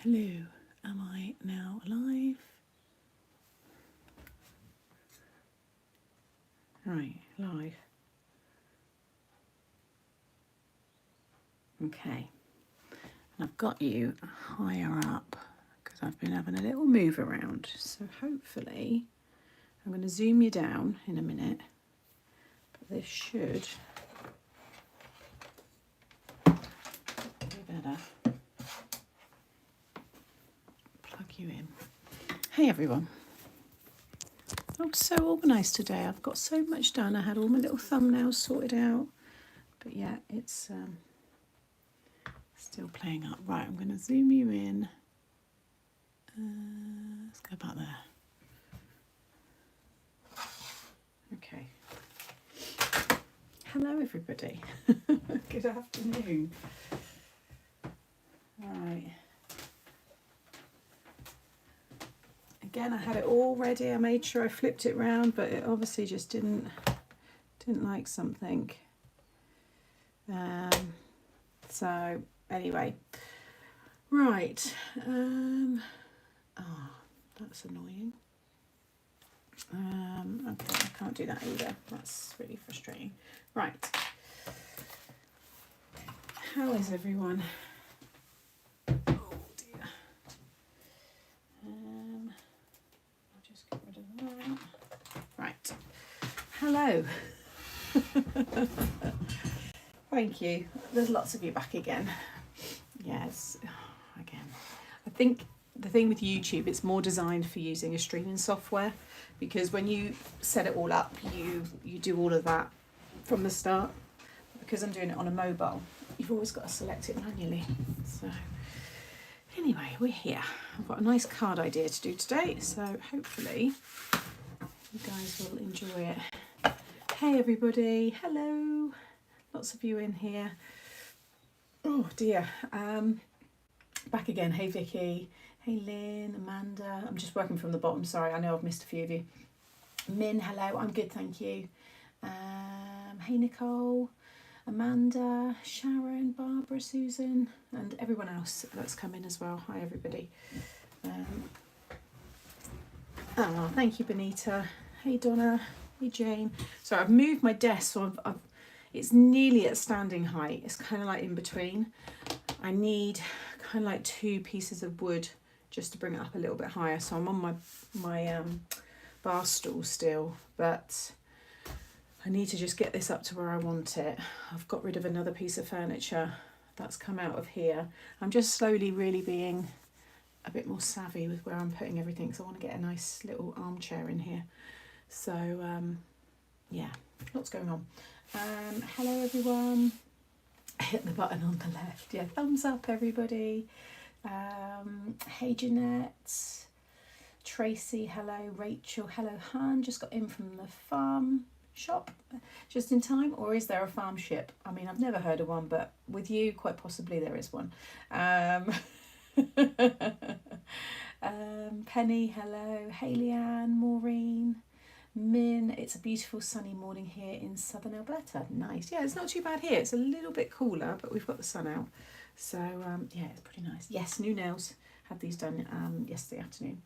Hello, am I now live? Right, live. Okay, and I've got you higher up because I've been having a little move around. So hopefully, I'm going to zoom you down in a minute, but this should be better. Plug you in. Hey everyone. I'm so organised today. I've got so much done. I had all my little thumbnails sorted out. But yeah, it's still playing up. Right, I'm going to zoom you in. Let's go about there. Okay. Hello everybody. Good afternoon. Right. Again, I had it all ready. I made sure I flipped it round, but it obviously just didn't like something. So anyway, right. Oh, that's annoying. Okay, I can't do that either. That's really frustrating. Right. How is everyone? Oh dear. I'll just get rid of that. Right. Hello. Thank you. There's lots of you back again. Yes, again. I think the thing with YouTube, it's more designed for using a streaming software, because when you set it all up, you do all of that from the start. Because I'm doing it on a mobile, you've always got to select it manually. So anyway, we're here. I've got a nice card idea to do today, so hopefully you guys will enjoy it. Hey everybody, hello. Lots of you in here. Oh dear. Back again. Hey Vicky. Hey Lynn, Amanda. I'm just working from the bottom. Sorry, I know I've missed a few of you. Min, hello. I'm good, thank you. Hey Nicole, Amanda, Sharon, Barbara, Susan, and everyone else that's come in as well. Hi everybody. Thank you, Benita. Hey Donna. Hey Jane. So I've moved my desk, so it's nearly at standing height. It's kind of like in between. I need kind of like 2 pieces of wood just to bring it up a little bit higher. So I'm on my bar stool still, but I need to just get this up to where I want it. I've got rid of another piece of furniture that's come out of here. I'm just slowly really being a bit more savvy with where I'm putting everything, so I want to get a nice little armchair in here. So yeah, lots going on. Hello everyone. Hit the button on the left. Yeah, thumbs up everybody. Hey Jeanette. Tracy, hello. Rachel, hello. Han just got in from the farm shop just in time, or is there a farm ship? I mean, I've never heard of one, but with you quite possibly there is one. Penny, hello. Hey Leanne, Maureen, Min, it's a beautiful sunny morning here in southern Alberta. Nice. Yeah, it's not too bad here. It's a little bit cooler, but we've got the sun out. So yeah, it's pretty nice. Yes, new nails. Had these done yesterday afternoon.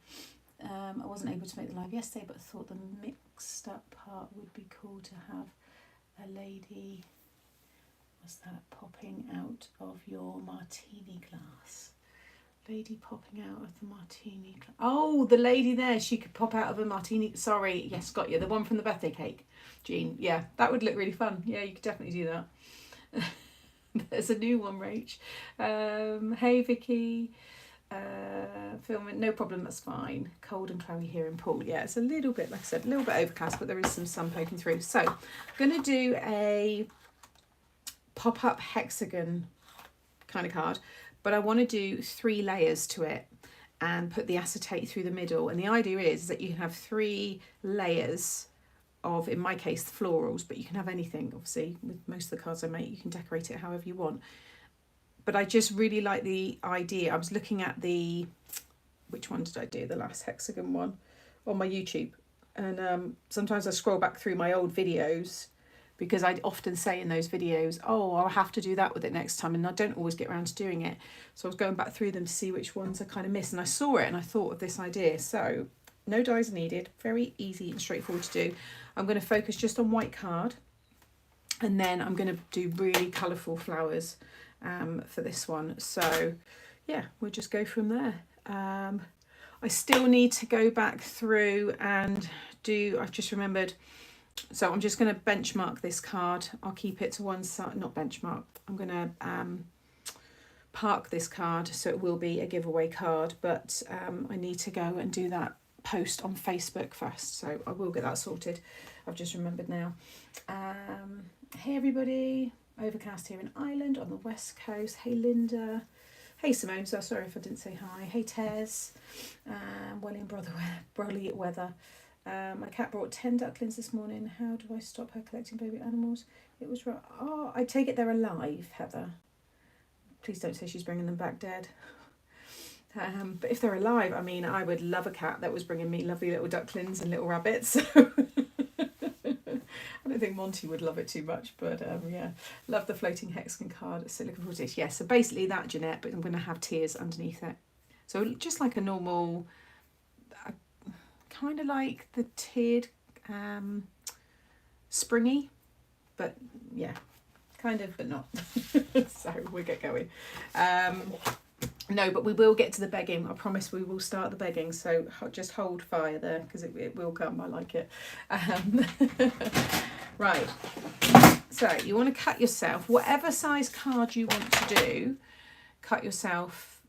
I wasn't able to make the live yesterday, but thought the mixed up part would be cool to have a lady, what's that, popping out of your martini glass. Lady popping out of the martini glass. Oh, the lady there, she could pop out of a martini. Sorry, yes, got you. The one from the birthday cake, Jean. Yeah, that would look really fun. Yeah, you could definitely do that. There's a new one, Rach. Hey, Vicky. Filming, no problem, that's fine. Cold and cloudy here in Poole. Yeah, it's a little bit, like I said, a little bit overcast, but there is some sun poking through. So I'm going to do a pop-up hexagon kind of card, but I want to do 3 layers to it and put the acetate through the middle. And the idea is that you can have 3 layers of, in my case, florals, but you can have anything. Obviously, with most of the cards I make, you can decorate it however you want. But I just really like the idea. I was looking at which one did I do? The last hexagon one on my YouTube. And sometimes I scroll back through my old videos because I often say in those videos, oh, I'll have to do that with it next time, and I don't always get around to doing it. So I was going back through them to see which ones I kind of missed, and I saw it and I thought of this idea. So no dies are needed, very easy and straightforward to do. I'm going to focus just on white card, and then I'm going to do really colourful flowers for this one. So yeah, we'll just go from there. I still need to go back through and do, I've just remembered, so I'm just going to benchmark this card. I'll keep it to one side, not benchmark, I'm going to park this card so it will be a giveaway card, but I need to go and do that post on Facebook first, so I will get that sorted. I've just remembered now. Hey everybody, overcast here in Ireland on the west coast. Hey Linda. Hey Simone, so sorry if I didn't say hi. Hey Tez, Welly and brotherly weather. My cat brought 10 ducklings this morning. How do I stop her collecting baby animals? It was right. Oh, I take it they're alive, Heather. Please don't say she's bringing them back dead. But if they're alive, I mean, I would love a cat that was bringing me lovely little ducklings and little rabbits. I don't think Monty would love it too much, but yeah, love the floating hexagon card. So looking forward to it. Yeah, so basically that, Jeanette, but I'm going to have tears underneath it. So just like a normal, kind of like the tiered springy, but yeah, kind of, but not. So we'll get going. No, but we will get to the begging. I promise we will start the begging. So just hold fire there, because it will come. I like it. Right. So you want to cut yourself, whatever size card you want to do, cut yourself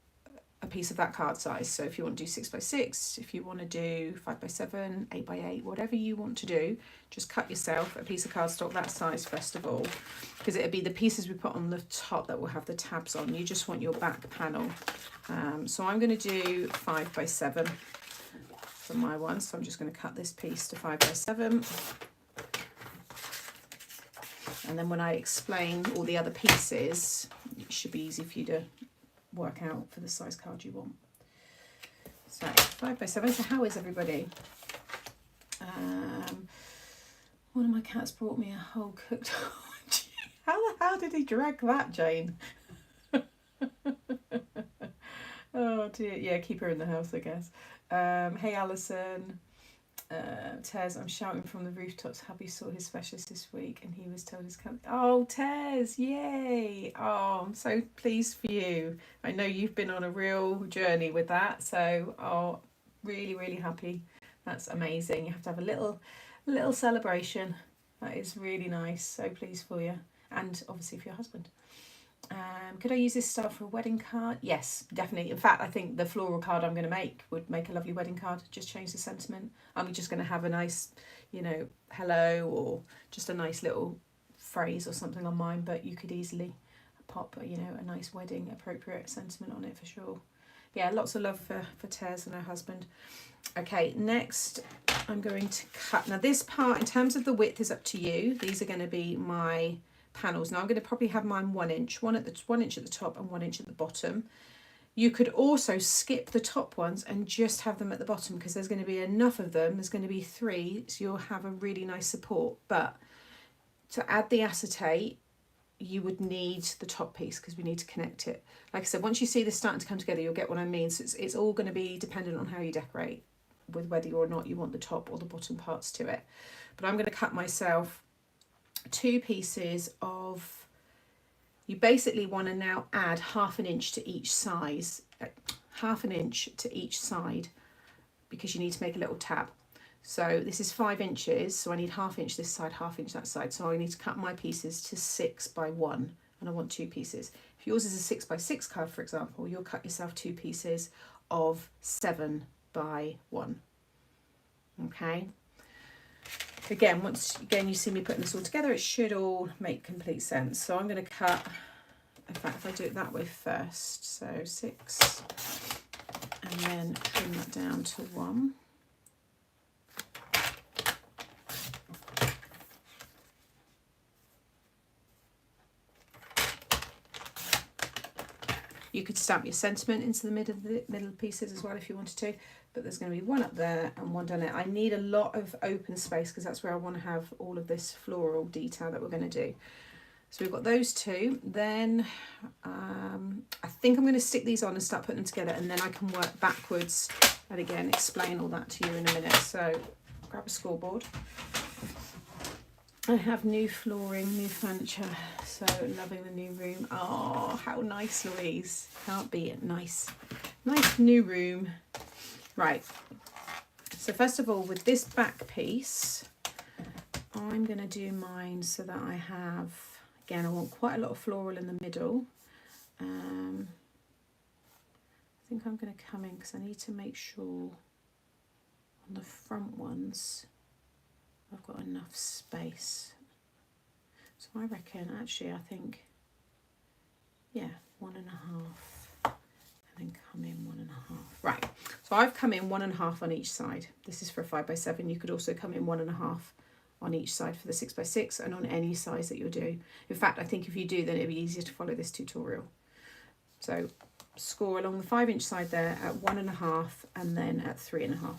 a piece of that card size. So if you want to do 6x6, if you want to do 5x7, 8x8, whatever you want to do, just cut yourself a piece of cardstock that size first of all, because it'll be the pieces we put on the top that will have the tabs on. You just want your back panel. So I'm going to do 5x7 for my one. So I'm just going to cut this piece to 5x7. And then when I explain all the other pieces, it should be easy for you to work out for the size card you want. So 5x7. So how is everybody? One of my cats brought me a whole cooked. How the hell did he drag that, Jane? Oh dear. Yeah, keep her in the house, I guess. Hey Alison. Tez, I'm shouting from the rooftops. Happy saw his specialist this week and he was told his cat. Oh, Tez, yay! Oh, I'm so pleased for you. I know you've been on a real journey with that, so oh, really, really happy. That's amazing. You have to have a little celebration. That is really nice. So pleased for you, and obviously for your husband. Could I use this style for a wedding card? Yes, definitely. In fact, I think the floral card I'm going to make would make a lovely wedding card. Just change the sentiment. I'm just going to have a nice, you know, hello, or just a nice little phrase or something on mine, but you could easily pop, you know, a nice wedding appropriate sentiment on it for sure. Yeah, lots of love for Tez and her husband. Okay, next I'm going to cut. Now this part, in terms of the width, is up to you. These are going to be my panels. Now I'm going to probably have mine 1 inch, 1 inch at the top and 1 inch at the bottom. You could also skip the top ones and just have them at the bottom, because there's going to be enough of them. There's going to be 3, so you'll have a really nice support. But to add the acetate, you would need the top piece, because we need to connect it. Like I said, once you see this starting to come together, you'll get what I mean. So it's all going to be dependent on how you decorate, with whether or not you want the top or the bottom parts to it. But I'm going to cut myself 2 pieces of, you basically want to now add 1/2 inch to each size, 1/2 inch to each side, because you need to make a little tab. So this is 5 inches, so I need 1/2 inch this side, 1/2 inch that side. So I need to cut my pieces to 6 by 1, and I want 2 pieces. If yours is a 6 by 6 card, for example, you'll cut yourself 2 pieces of 7 by 1. Okay. Again, once you see me putting this all together, it should all make complete sense. So I'm going to cut, in fact, if I do it that way first, so 6, and then trim that down to 1. You could stamp your sentiment into the middle pieces as well if you wanted to, but there's going to be one up there and one down there. I need a lot of open space because that's where I want to have all of this floral detail that we're going to do. So we've got those two. Then I think I'm going to stick these on and start putting them together, and then I can work backwards and again explain all that to you in a minute. So grab a scoreboard. I have new flooring, new furniture, so loving the new room. Oh, how nice, Louise. Can't beat it. Nice. Nice new room. Right. So first of all, with this back piece, I'm going to do mine so that I have, again, I want quite a lot of floral in the middle. I think I'm going to come in because I need to make sure on the front ones I've got enough space. So I reckon, actually, I think, yeah, 1.5, and then come in 1.5. Right, so I've come in 1.5 on each side. This is for a 5x7. You could also come in 1.5 on each side for the 6x6 and on any size that you're doing. In fact, I think if you do, then it'll be easier to follow this tutorial. So score along the 5-inch side there at 1.5 and then at 3.5.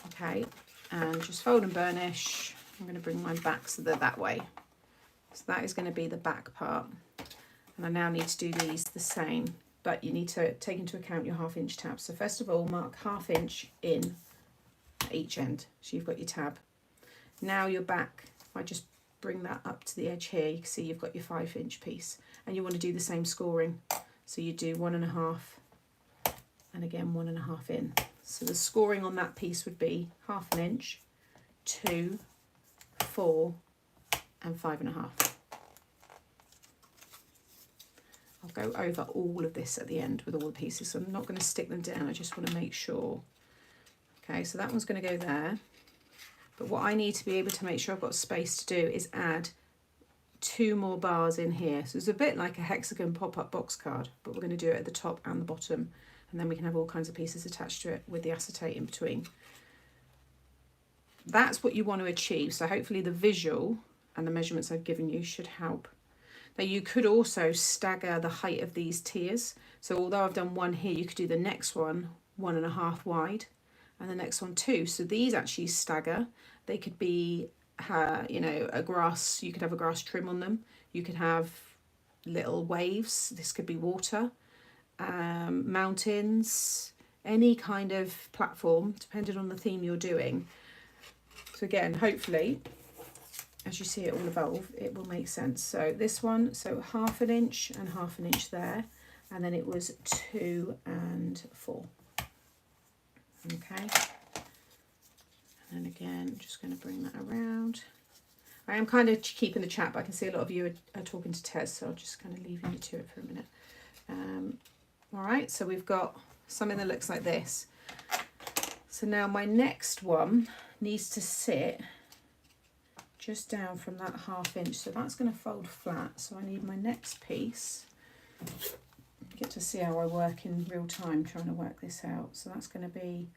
Okay, and just fold and burnish. I'm going to bring mine back so they're that way. So that is going to be the back part. And I now need to do these the same, but you need to take into account your 1/2-inch tabs. So first of all, mark 1/2 inch in at each end. So you've got your tab. Now your back, if I just bring that up to the edge here, you can see you've got your 5-inch piece. And you want to do the same scoring. So you do 1.5 and again 1.5 in. So the scoring on that piece would be 1/2 inch, 2, 4 and 5.5. I'll go over all of this at the end with all the pieces, so I'm not going to stick them down, I just want to make sure. Okay, so that one's going to go there. But what I need to be able to make sure I've got space to do is add 2 more bars in here. So it's a bit like a hexagon pop-up box card, but we're going to do it at the top and the bottom, and then we can have all kinds of pieces attached to it with the acetate in between. That's what you want to achieve. So hopefully the visual and the measurements I've given you should help. Now you could also stagger the height of these tiers. So although I've done one here, you could do the next one 1.5 wide and the next one 2. So these actually stagger. They could be, you know, a grass, you could have a grass trim on them. You could have little waves. This could be water, mountains, any kind of platform, depending on the theme you're doing. So again, hopefully, as you see it all evolve, it will make sense. So this one, so 1/2 inch and 1/2 inch there, and then it was 2 and 4. Okay. And then again, I'm just going to bring that around. I am kind of keeping the chat, but I can see a lot of you are talking to Tez, so I'll just kind of leave you to it for a minute. All right, so we've got something that looks like this. So now my next one needs to sit just down from that 1/2 inch. So that's going to fold flat. So I need my next piece. You get to see how I work in real time trying to work this out. So that's going to be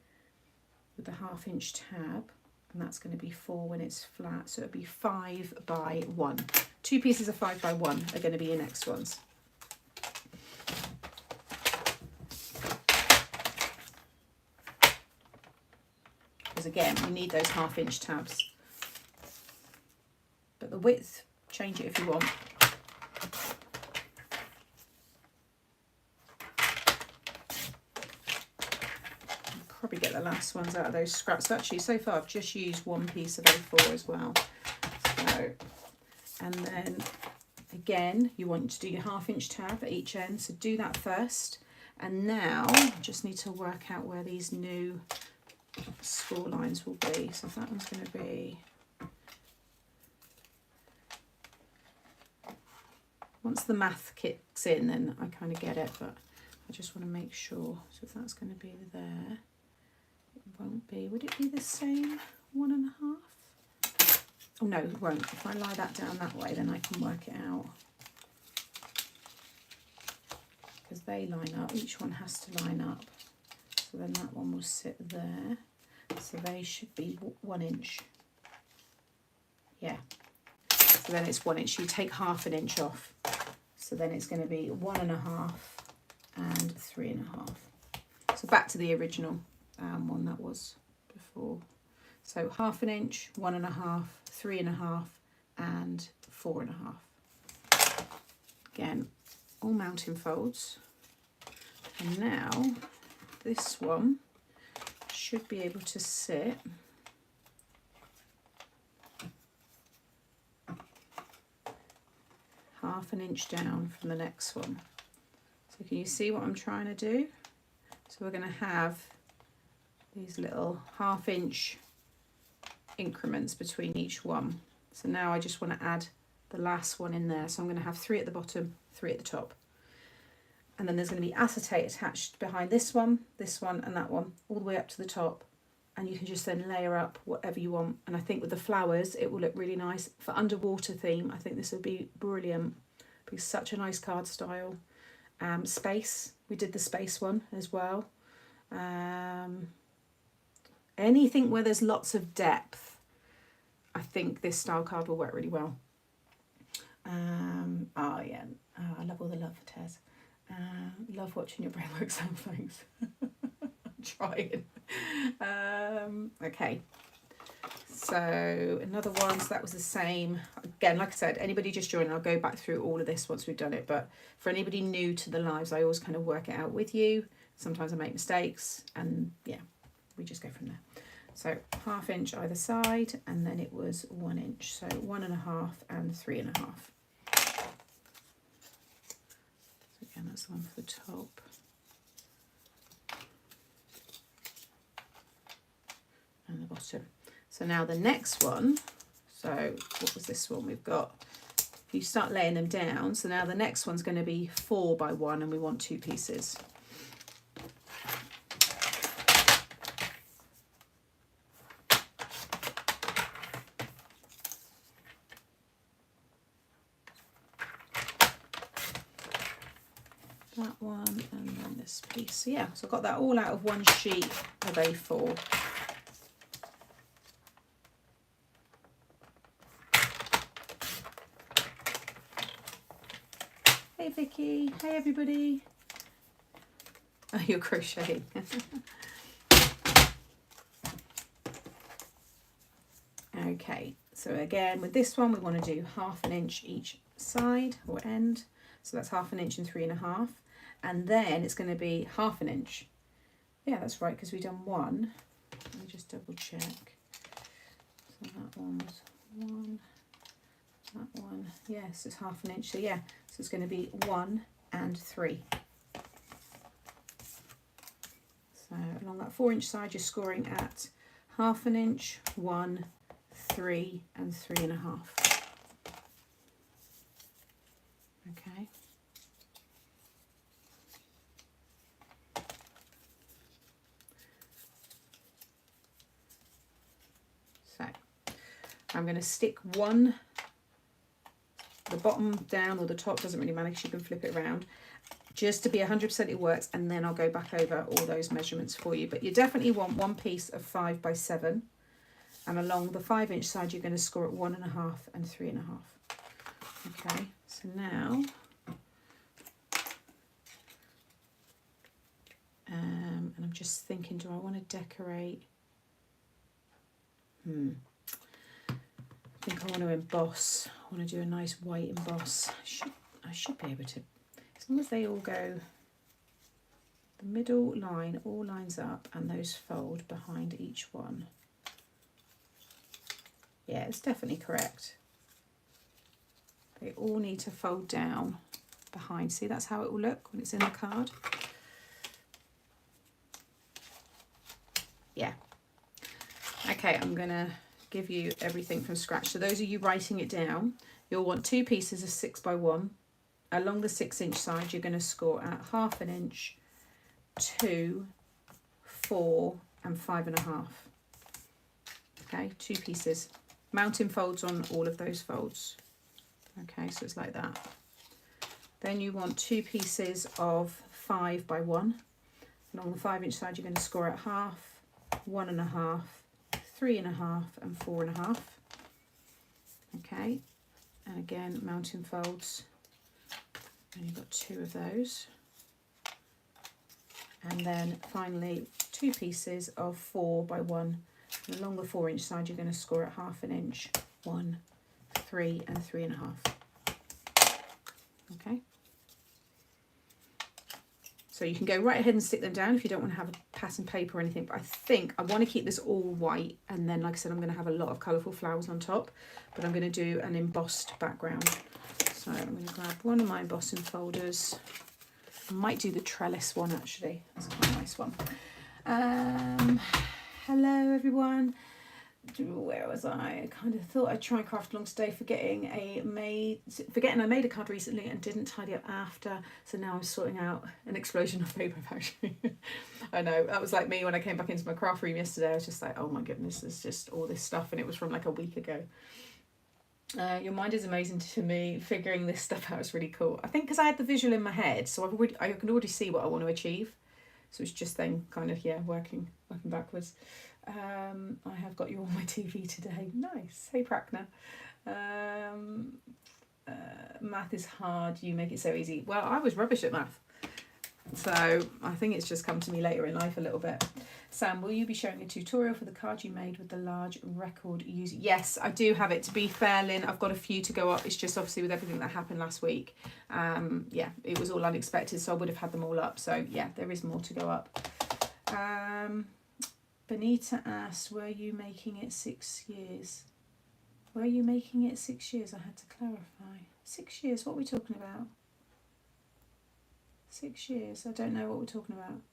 with the 1/2 inch tab, and that's going to be 4 when it's flat. So it'll be 5 by 1. 2 pieces of 5 by 1 are going to be your next ones. Because again, you need those 1/2 inch tabs. But the width, change it if you want. Probably get the last ones out of those scraps. So actually, so far I've just used one piece of A4 as well. So, and then again, you want to do your 1/2 inch tab at each end. So do that first. And now I just need to work out where these new score lines will be. So that one's going to be, once the math kicks in, then I kind of get it, but I just want to make sure. So if that's going to be there, it won't be. Would it be the same 1.5? Oh no, it won't. If I lie that down that way, then I can work it out. Because they line up, each one has to line up. So then that one will sit there. So they should be 1 inch. Yeah. So then it's 1 inch. You take 1/2 inch off. So then it's going to be 1.5 and 3.5. So back to the original one that was before. So 1/2 inch, 1.5, 3.5 and 4.5. Again, all mounting folds. And now this one should be able to sit half an inch down from the next one. So can you see what I'm trying to do? So we're going to have these little 1/2 inch increments between each one. So now I just want to add the last one in there. So I'm going to have 3 at the bottom, 3 at the top. And then there's going to be acetate attached behind this one, and that one, all the way up to the top. And you can just then layer up whatever you want. And I think with the flowers, it will look really nice. For underwater theme, I think this would be brilliant. It'd be such a nice card style. Space, we did the space one as well. Anything where there's lots of depth, I think this style card will work really well. Oh yeah, I love all the love for Tez. Love watching your brain work some things. Trying. Okay, so another one, so that was the same. Again, like I said, anybody just joined, I'll go back through all of this once we've done it, but for anybody new to the lives, I always kind of work it out with you. Sometimes I make mistakes, and yeah, we just go from there. So 1/2 inch either side, and then it was 1 inch, so 1.5 and 3.5. So again, that's the one for the top. And the bottom. So now the next one, so what was this one we've got? If you start laying them down, so now the next one's going to be 4 by 1, and we want 2 pieces. That one, and then this piece. So yeah, so I've got that all out of one sheet of A4. Hey Vicky, hey everybody. Oh, you're crocheting. Okay, so again with this one we want to do 1/2 inch each side or end. So that's 1/2 inch and 3.5. And then it's going to be 1/2 inch. Yeah, that's right, because we've done one. Let me just double check. So that one was 1. That one, yes, it's 1/2 inch. So yeah, so it's going to be 1 and 3. So along that 4 inch side, you're scoring at 1/2 inch, 1, 3, and 3.5. Okay. So I'm going to stick one, the bottom down or the top, doesn't really matter because you can flip it around, just to be 100% it works, and then I'll go back over all those measurements for you. But you definitely want one piece of 5 by 7, and along the 5 inch side you're going to score at 1.5 and 3.5. Okay, so now and I'm just thinking, do I want to decorate? I think I want to emboss. I want to do a nice white emboss. I should be able to, as long as they all go, the middle line all lines up and those fold behind each one. Yeah, it's definitely correct. They all need to fold down behind. See, that's how it will look when it's in the card. Yeah. Okay, I'm going to give you everything from scratch. So those of you writing it down, you'll want 2 pieces of 6 by 1. Along the 6 inch side, you're going to score at 1/2 inch, 2, 4, and 5.5. Okay, 2 pieces. Mounting folds on all of those folds. Okay, so it's like that. Then you want 2 pieces of 5 by 1. Along the 5 inch side, you're going to score at 1/2, 1.5, 3.5, and 4.5. Okay, and again, mounting folds. And you've got 2 of those. And then finally 2 pieces of 4 by 1. And along the 4-inch side you're going to score it 1/2 inch. 1, 3 and 3.5. Okay. So you can go right ahead and stick them down if you don't want to have a pattern paper or anything, but I think I want to keep this all white, and then like I said, I'm going to have a lot of colourful flowers on top, but I'm going to do an embossed background. So I'm going to grab one of my embossing folders. I might do the trellis one actually, that's quite a nice one. Hello everyone. Where was I? I kind of thought I'd try craft along today, forgetting I made a card recently and didn't tidy up after, so now I'm sorting out an explosion of paper actually. I know, that was like me when I came back into my craft room yesterday. I was just like, oh my goodness, there's just all this stuff, and it was from like a week ago. Your mind is amazing to me. Figuring this stuff out is really cool. I think because I had the visual in my head, so I can already see what I want to achieve. So it's just then kind of, yeah, working backwards. I have got you on my TV today. Nice. Hey, Prakna. Math is hard. You make it so easy. Well, I was rubbish at math. So I think it's just come to me later in life a little bit. Sam, will you be showing a tutorial for the card you made with the large record user? Yes, I do have it. To be fair, Lynn, I've got a few to go up. It's just obviously with everything that happened last week. Yeah, it was all unexpected, so I would have had them all up. So yeah, there is more to go up. Benita asked, were you making it 6 years? Were you making it 6 years? I had to clarify. 6 years, what are we talking about? 6 years, I don't know what we're talking about.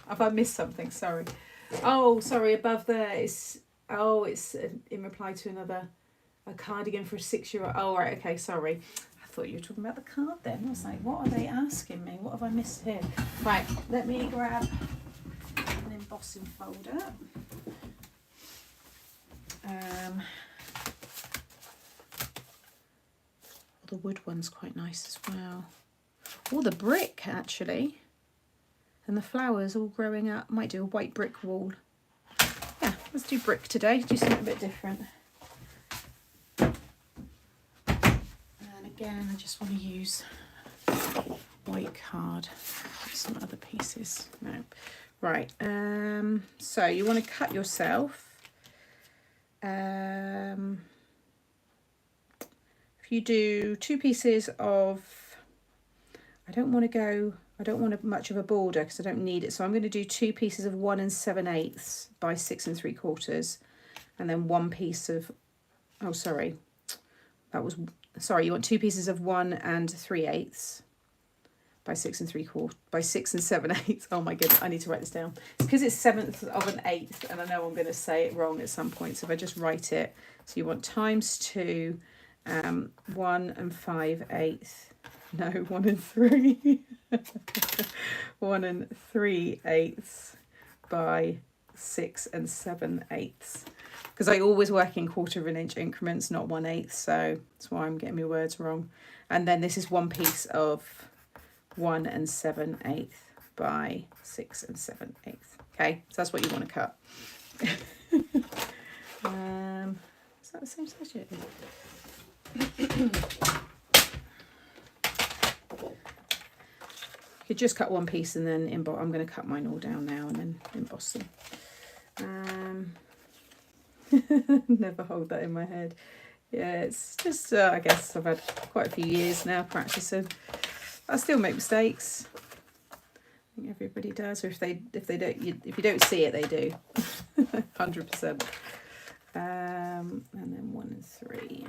Have I missed something? Sorry. Oh, sorry, above there it's in reply to a cardigan for a 6-year-old. Oh, right, okay, sorry. I thought you were talking about the card then. I was like, what are they asking me? What have I missed here? Right, let me grab an embossing folder. The wood one's quite nice as well. Oh, the brick actually. And the flowers all growing up. Might do a white brick wall. Yeah, let's do brick today. Do something a bit different. And again, I just want to use white card. Some other pieces. No. Right. So you want to cut yourself. If you do 2 pieces of, I don't want much of a border because I don't need it. So I'm going to do 2 pieces of 1 7/8 by 6 3/4, and then 1 piece of, oh sorry, you want 2 pieces of 1 3/8 by 6 7/8. Oh my goodness, I need to write this down. It's because it's 1/7 of an 1/8, and I know I'm going to say it wrong at some point. So if I just write it, so you want times 2, 1 5/8. No, 1 3. 1 3/8 by 6 7/8. Because I always work in 1/4 inch increments, not 1/8. So that's why I'm getting my words wrong. And then this is 1 piece of 1 7/8 by 6 7/8. Okay, so that's what you want to cut. Is that the same size yet? You could just cut 1 piece and then emboss. I'm going to cut mine all down now and then emboss them. Never hold that in my head. Yeah, it's just I guess I've had quite a few years now practicing. I still make mistakes. I think everybody does, or if you don't see it, they do. 100%. And then 1 3.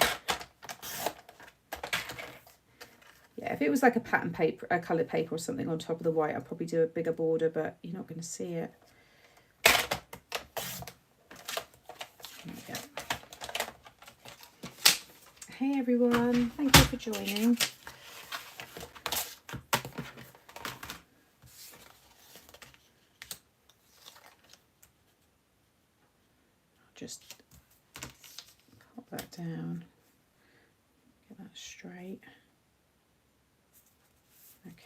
Yeah, if it was like a pattern paper, a coloured paper or something on top of the white, I'd probably do a bigger border, but you're not going to see it. There we go. Hey everyone, thank you for joining. Just pop that down, get that straight.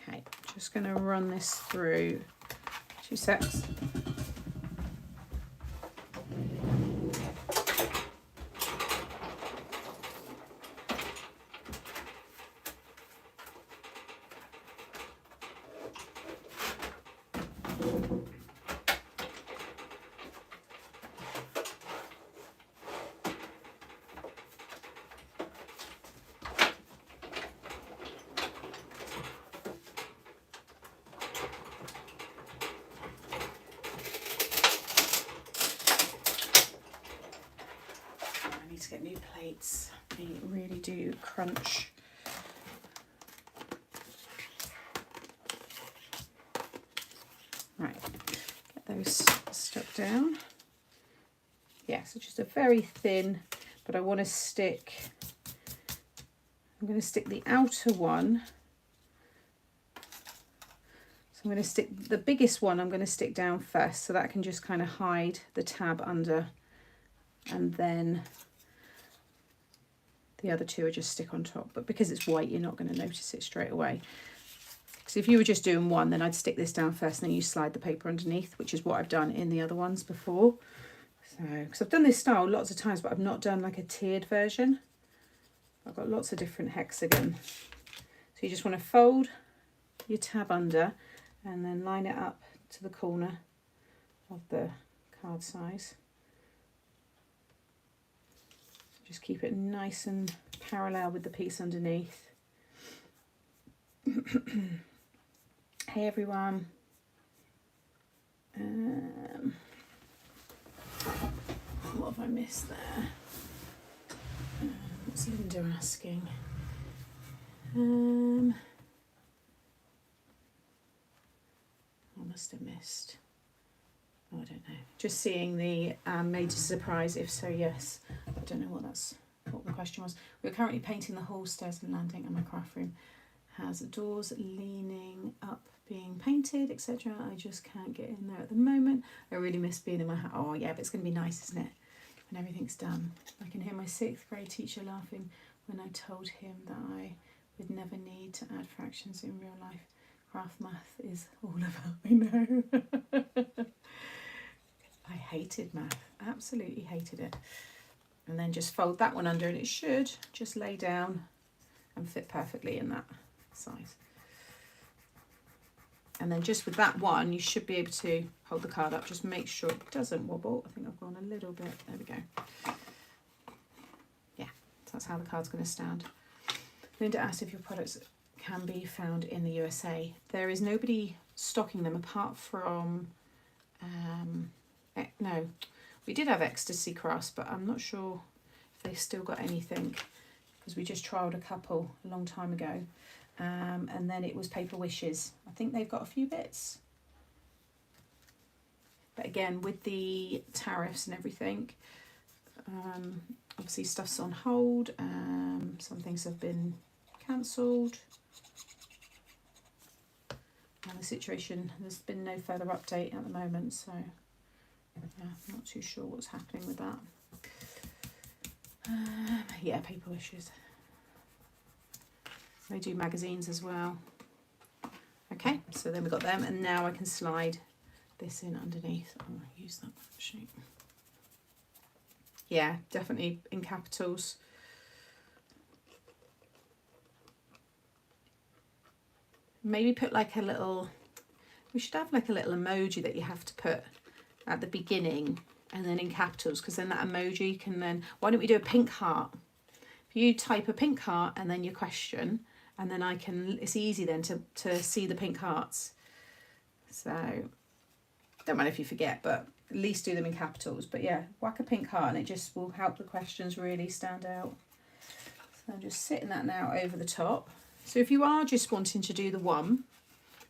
Okay, just going to run this through 2 secs. To get new plates, they really do crunch. Right, get those stuck down. Yeah, so just a very thin, but I want to stick, I'm going to stick the outer one. So I'm going to stick the biggest one, I'm going to stick down first, so that can just kind of hide the tab under, and then the other two are just stick on top. But because it's white, you're not going to notice it straight away. So if you were just doing one, then I'd stick this down first and then you slide the paper underneath, which is what I've done in the other ones before. So, because I've done this style lots of times, but I've not done like a tiered version. I've got lots of different hexagon. So you just want to fold your tab under and then line it up to the corner of the card size. Just keep it nice and parallel with the piece underneath. Hey everyone. What have I missed there? What's Linda asking? I must have missed. Oh, I don't know. Just seeing the made to surprise. If so, yes. I don't know what the question was. We're currently painting the hall, stairs and landing, and my craft room has doors leaning up being painted, etc. I just can't get in there at the moment. I really miss being in my house. Oh yeah, but it's going to be nice, isn't it, when everything's done. I can hear my 6th grade teacher laughing when I told him that I would never need to add fractions in real life. Craft math is all about, I know. I hated math, absolutely hated it. And then just fold that one under and it should just lay down and fit perfectly in that size. And then just with that one, you should be able to hold the card up. Just make sure it doesn't wobble. I think I've gone a little bit. There we go. Yeah, so that's how the card's going to stand. Linda asked if your products can be found in the USA. There is nobody stocking them apart from, no, we did have Ecstasy Crafts, but I'm not sure if they've still got anything, because we just trialled a couple a long time ago. And then it was Paper Wishes. I think they've got a few bits. But again, with the tariffs and everything, obviously stuff's on hold. Some things have been cancelled. And the situation, there's been no further update at the moment, so yeah, I'm not too sure what's happening with that. Yeah, Paper Wishes. They do magazines as well. Okay, so then we've got them, and now I can slide this in underneath. Oh, I'll use that sheet. Yeah, definitely in capitals. Maybe put like a little, we should have like a little emoji that you have to put at the beginning and then in capitals, because then that emoji can then, why don't we do a pink heart? If you type a pink heart and then your question, and then I can, it's easy then to see the pink hearts. So, don't mind if you forget, but at least do them in capitals. But yeah, whack a pink heart and it just will help the questions really stand out. So I'm just sitting that now over the top. So if you are just wanting to do the one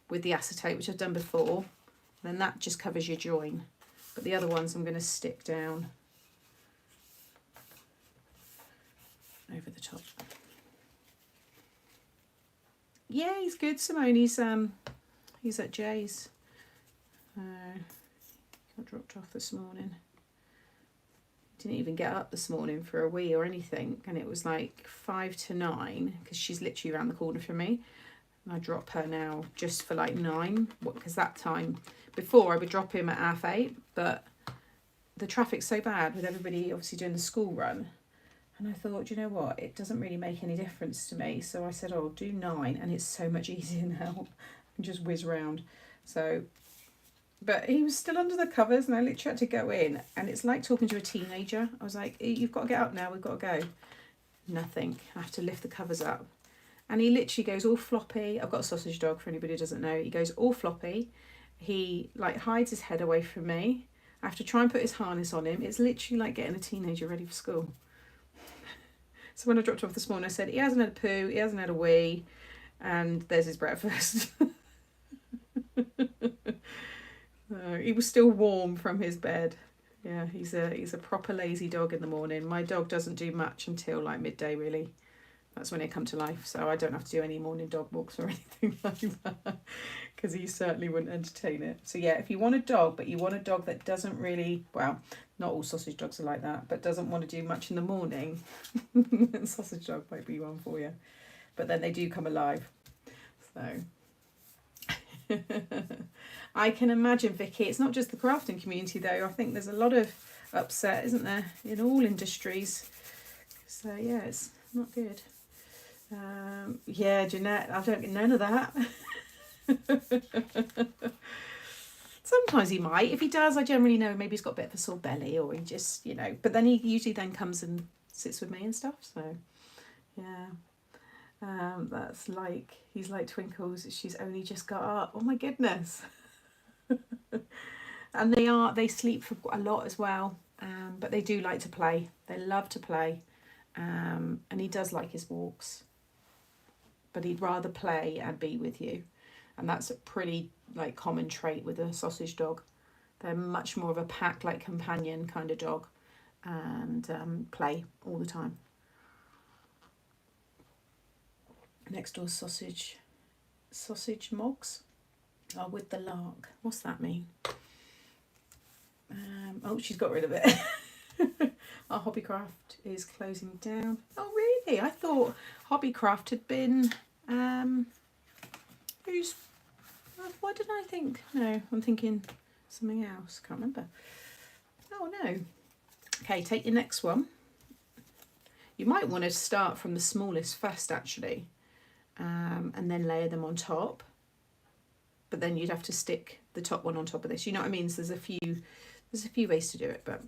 with the acetate, which I've done before, then that just covers your join. But the other ones I'm going to stick down over the top. Yeah, he's good, Simone. He's at Jay's. Got dropped off this morning. Didn't even get up this morning for a wee or anything, and it was like 5 to 9 because she's literally around the corner from me. And I drop her now just for like 9, because that time before I would drop him at 8:30, but the traffic's so bad with everybody obviously doing the school run. And I thought, you know what, it doesn't really make any difference to me. So I said, oh, do 9, and it's so much easier now. I can just whiz round. So But he was still under the covers, and I literally had to go in, and it's like talking to a teenager. I was like, you've got to get up now, we've got to go. Nothing. I have to lift the covers up. And he literally goes all floppy. I've got a sausage dog, for anybody who doesn't know. He goes all floppy. He like hides his head away from me. I have to try and put his harness on him. It's literally like getting a teenager ready for school. So when I dropped off this morning, I said, he hasn't had a poo, he hasn't had a wee, and there's his breakfast. He was still warm from his bed. Yeah, he's a proper lazy dog in the morning. My dog doesn't do much until like midday, really. That's when he come to life. So I don't have to do any morning dog walks or anything like that, because he certainly wouldn't entertain it. So yeah, if you want a dog, but you want a dog that doesn't really, well, not all sausage dogs are like that, but doesn't want to do much in the morning, sausage dog might be one for you. But then they do come alive. So I can imagine, Vicky, it's not just the crafting community though. I think there's a lot of upset, isn't there, in all industries. So yeah, it's not good. Yeah, Jeanette, I don't get none of that. Sometimes he might. If he does, I generally know maybe he's got a bit of a sore belly, or he just, you know, but then he usually then comes and sits with me and stuff. So yeah, that's like, he's like Twinkles, she's only just got up. Oh my goodness. And they sleep for a lot as well, but they do like to play. They love to play, and he does like his walks, but he'd rather play and be with you. And that's a pretty like common trait with a sausage dog. They're much more of a pack like companion kind of dog, and play all the time. Next door sausage mogs are with the lark. What's that mean? Oh, she's got rid of it. Our Hobbycraft is closing down. Oh really? I thought Hobbycraft had been why did I think? No, I'm thinking something else. Can't remember. Oh no. Okay, take your next one. You might want to start from the smallest first, actually, and then layer them on top. But then you'd have to stick the top one on top of this. You know what I mean? So there's a few ways to do it, but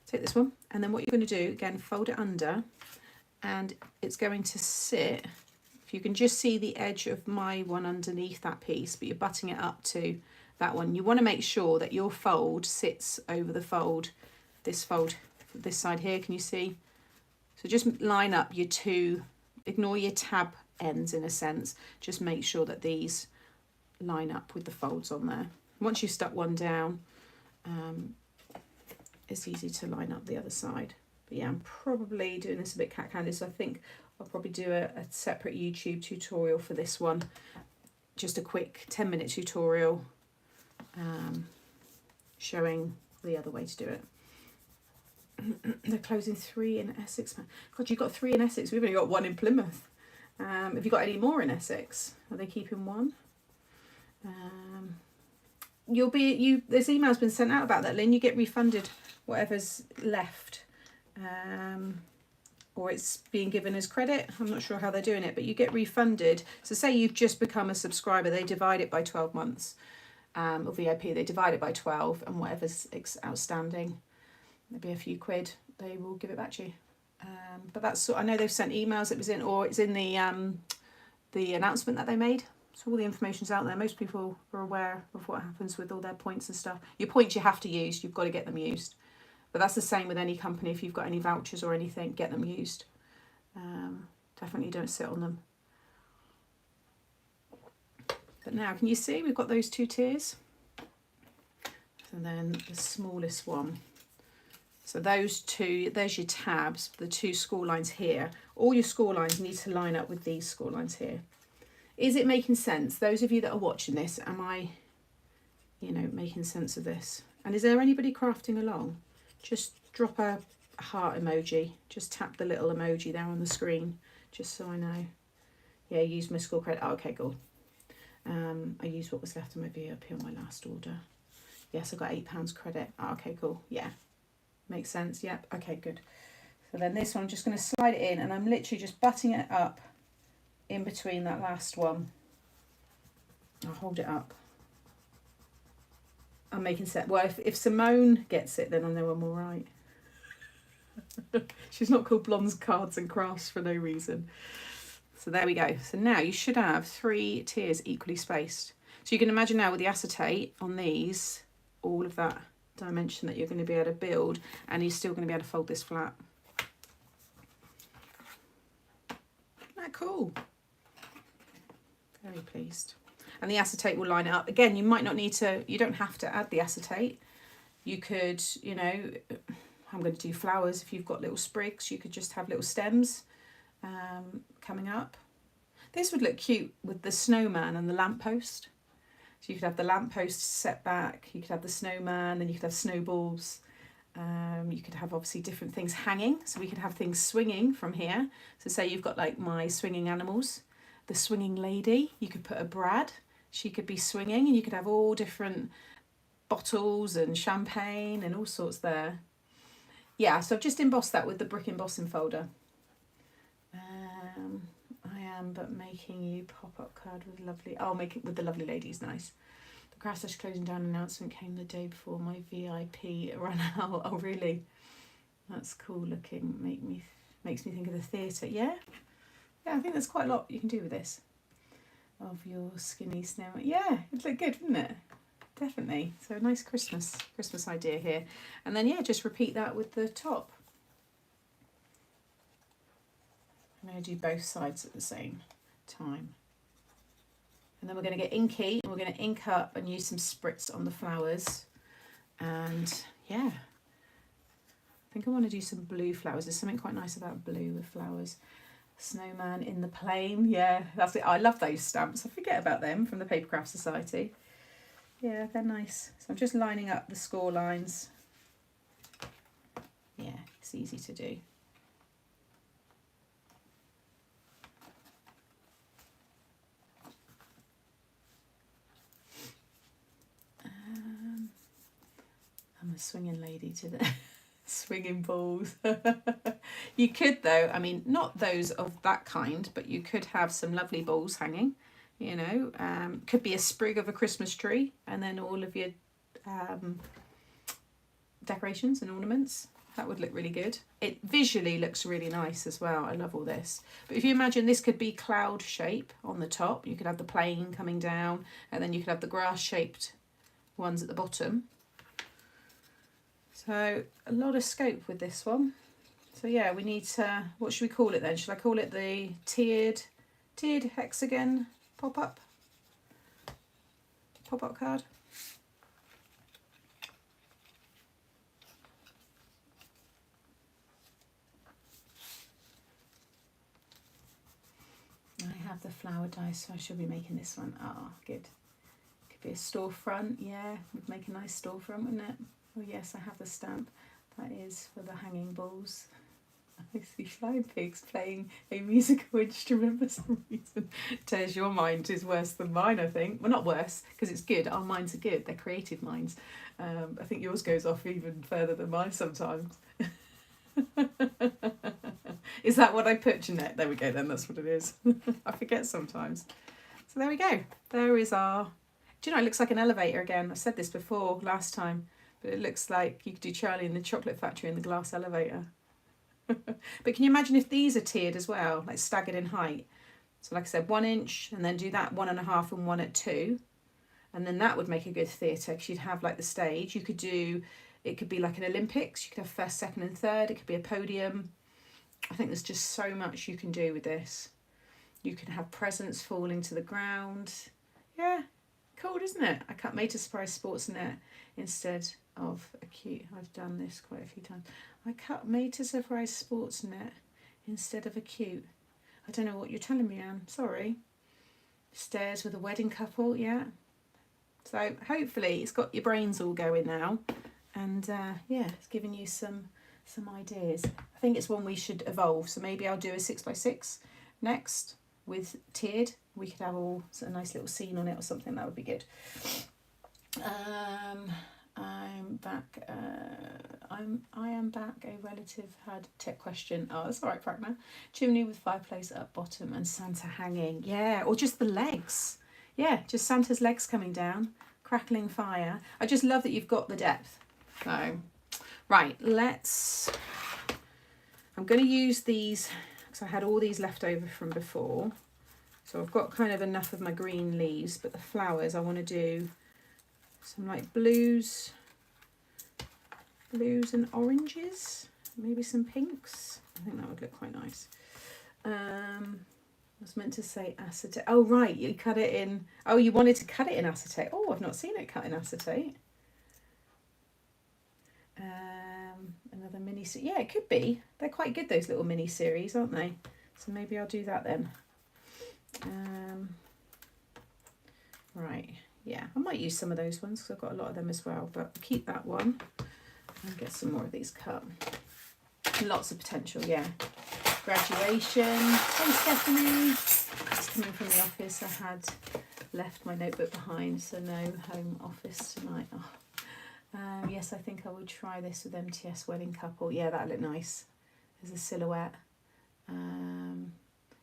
take this one, and then what you're going to do, again, fold it under, and it's going to sit. If you can just see the edge of my one underneath that piece, but you're butting it up to that one. You want to make sure that your fold sits over the fold, this side here, can you see? So just line up your two, ignore your tab ends in a sense, just make sure that these line up with the folds on there. Once you've stuck one down, it's easy to line up the other side. But yeah, I'm probably doing this a bit cat-handed, so I think I'll probably do a separate YouTube tutorial for this one. Just a quick 10-minute tutorial showing the other way to do it. They're closing 3 in Essex. God, you've got 3 in Essex. We've only got 1 in Plymouth. Have you got any more in Essex? Are they keeping 1? There's emails been sent out about that, Lynn. You get refunded whatever's left, or it's being given as credit. I'm not sure how they're doing it, but you get refunded. So say you've just become a subscriber, they divide it by 12 months, or VIP, they divide it by 12, and whatever's outstanding, maybe a few quid, they will give it back to you. But that's, I know they've sent emails, it's in the announcement that they made. So all the information's out there. Most people are aware of what happens with all their points and stuff. Your points you have to use, you've got to get them used. But that's the same with any company. If you've got any vouchers or anything, get them used. Definitely don't sit on them. But now, can you see we've got those 2 tiers? And then the smallest one. So those 2, there's your tabs, the 2 score lines here. All your score lines need to line up with these score lines here. Is it making sense? Those of you that are watching this, am I, making sense of this? And is there anybody crafting along? Just drop a heart emoji. Just tap the little emoji there on the screen, just so I know. Yeah, use my school credit. Oh, okay, cool. I used what was left of my VIP on my last order. Yes, I got £8 credit. Oh, okay, cool. Yeah, makes sense. Yep. Okay, good. So then this one, I'm just going to slide it in, and I'm literally just butting it up in between that last one. I'll hold it up. I'm making set. Well, if Simone gets it, then I know I'm all right. She's not called Blondes, Cards and Crafts for no reason. So there we go. So now you should have 3 tiers equally spaced. So you can imagine now with the acetate on these, all of that dimension that you're going to be able to build, and you're still going to be able to fold this flat. Isn't that cool? Very pleased. And the acetate will line it up. Again, you might not need to, you don't have to add the acetate. You could, you know, I'm going to do flowers. If you've got little sprigs, you could just have little stems coming up. This would look cute with the snowman and the lamppost. So you could have the lamppost set back, you could have the snowman, then you could have snowballs. You could have obviously different things hanging. So we could have things swinging from here. So say you've got like my swinging animals, the swinging lady, you could put a Brad, she could be swinging, and you could have all different bottles and champagne and all sorts there. Yeah, so I've just embossed that with the brick embossing folder. I am but making you pop-up card with lovely, I'll make it with the lovely ladies, nice. The crash slash closing down announcement came the day before my VIP ran out. Oh really? That's cool looking. Makes me think of the theatre. Yeah, I think there's quite a lot you can do with this. Of your skinny snow. Yeah, it'd look good, wouldn't it? Definitely. So a nice Christmas idea here. And then yeah, just repeat that with the top. I'm going to do both sides at the same time. And then we're going to get inky, and we're going to ink up and use some spritz on the flowers. And yeah, I think I want to do some blue flowers. There's something quite nice about blue with flowers. Snowman in the plain. Yeah, that's it. I love those stamps. I forget about them from the Papercraft Society. Yeah, they're nice. So I'm just lining up the score lines. Yeah, it's easy to do. I'm a swinging lady today. Swinging balls. You could though, I mean, not those of that kind, but you could have some lovely balls hanging, you know. Could be a sprig of a Christmas tree, and then all of your decorations and ornaments. That would look really good. It visually looks really nice as well. I love all this. But if you imagine this could be cloud shape on the top, you could have the plane coming down, and then you could have the grass shaped ones at the bottom. So a lot of scope with this one. So yeah, we need to, what should we call it then? Should I call it the tiered hexagon pop-up card? I have the flower dice, so I should be making this one. Ah, good. Could be a storefront. Yeah, would make a nice storefront, wouldn't it? Oh yes, I have the stamp. That is for the hanging balls. I see flying pigs playing a musical instrument for some reason. Tez, your mind is worse than mine, I think. Well, not worse, because it's good. Our minds are good. They're creative minds. I think yours goes off even further than mine sometimes. Is that what I put, Jeanette? There we go then, that's what it is. I forget sometimes. So there we go. There is our... Do you know, it looks like an elevator again. I said this before last time. But it looks like you could do Charlie in the Chocolate Factory in the glass elevator. But can you imagine if these are tiered as well, like staggered in height? So like I said, 1 inch, and then do that 1.5 and 1 at 2. And then that would make a good theatre, because you'd have like the stage. You could do, it could be like an Olympics. You could have first, second and third. It could be a podium. I think there's just so much you can do with this. You can have presents falling to the ground. Yeah, cool, isn't it? I cut Made to Surprise Sports Net instead of a cute. I've done this quite a few times. I cut Made to Surprise Sports Net instead of a cute. I don't know what you're telling me, Anne. Sorry. Stairs with a wedding couple, yeah. So hopefully it's got your brains all going now, and yeah, it's giving you some ideas. I think it's one we should evolve. So maybe I'll do a 6x6 next with tiered. We could have all a nice little scene on it or something. That would be good. I'm back. I am back. A relative had tech question. Oh, that's all right, Pragma. Chimney with fireplace up bottom and Santa hanging. Yeah, or just the legs. Yeah, just Santa's legs coming down. crackling fire. I just love that you've got the depth. So, right, I'm going to use these because I had all these left over from before. So I've got kind of enough of my green leaves, but the flowers I want to do some like blues and oranges, maybe some pinks. I think that would look quite nice. I was meant to say acetate. Oh right, you cut it in. Oh, you wanted to cut it in acetate. Oh, I've not seen it cut in acetate. Another mini. Yeah, it could be. They're quite good, those little mini series, aren't they? So maybe I'll do that then. Right, yeah, I might use some of those ones because I've got a lot of them as well, but I'll keep that one and get some more of these cut. Lots of potential, yeah. Graduation. Hey Stephanie, just coming from the office. I had left my notebook behind, so no home office tonight. Oh. Yes, I think I would try this with MTS Wedding Couple. Yeah, that'd look nice as a silhouette.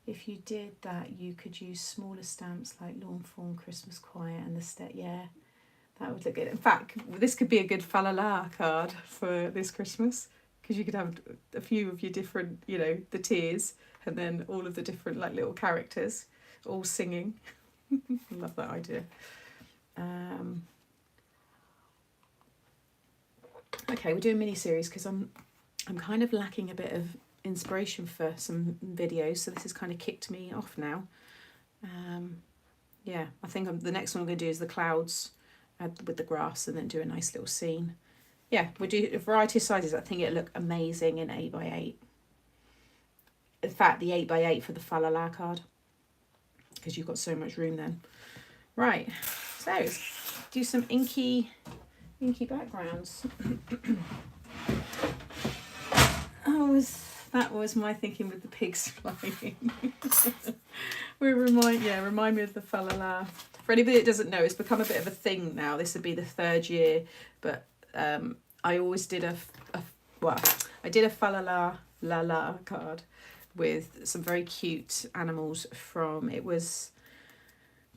If you did that, you could use smaller stamps like Lawn Fawn, Christmas Choir, and the step. Yeah, that would look good. In fact, this could be a good fa la la card for this Christmas, because you could have a few of your different, you know, the tiers, and then all of the different like little characters all singing. Love that idea. Okay, we're doing mini series because I'm kind of lacking a bit of inspiration for some videos, so this has kind of kicked me off now. Yeah, I think the next one I'm going to do is the clouds with the grass, and then do a nice little scene. Yeah, we'll do a variety of sizes. I think it'll look amazing in 8x8. In fact, the 8x8 for the fa la la card, because you've got so much room then. Right, so let's do some inky backgrounds. That was my thinking with the pigs flying. Remind me of the fa la la. For anybody that doesn't know, it's become a bit of a thing now. This would be the 3rd year, but I always did I did a fa la la card with some very cute animals from, it was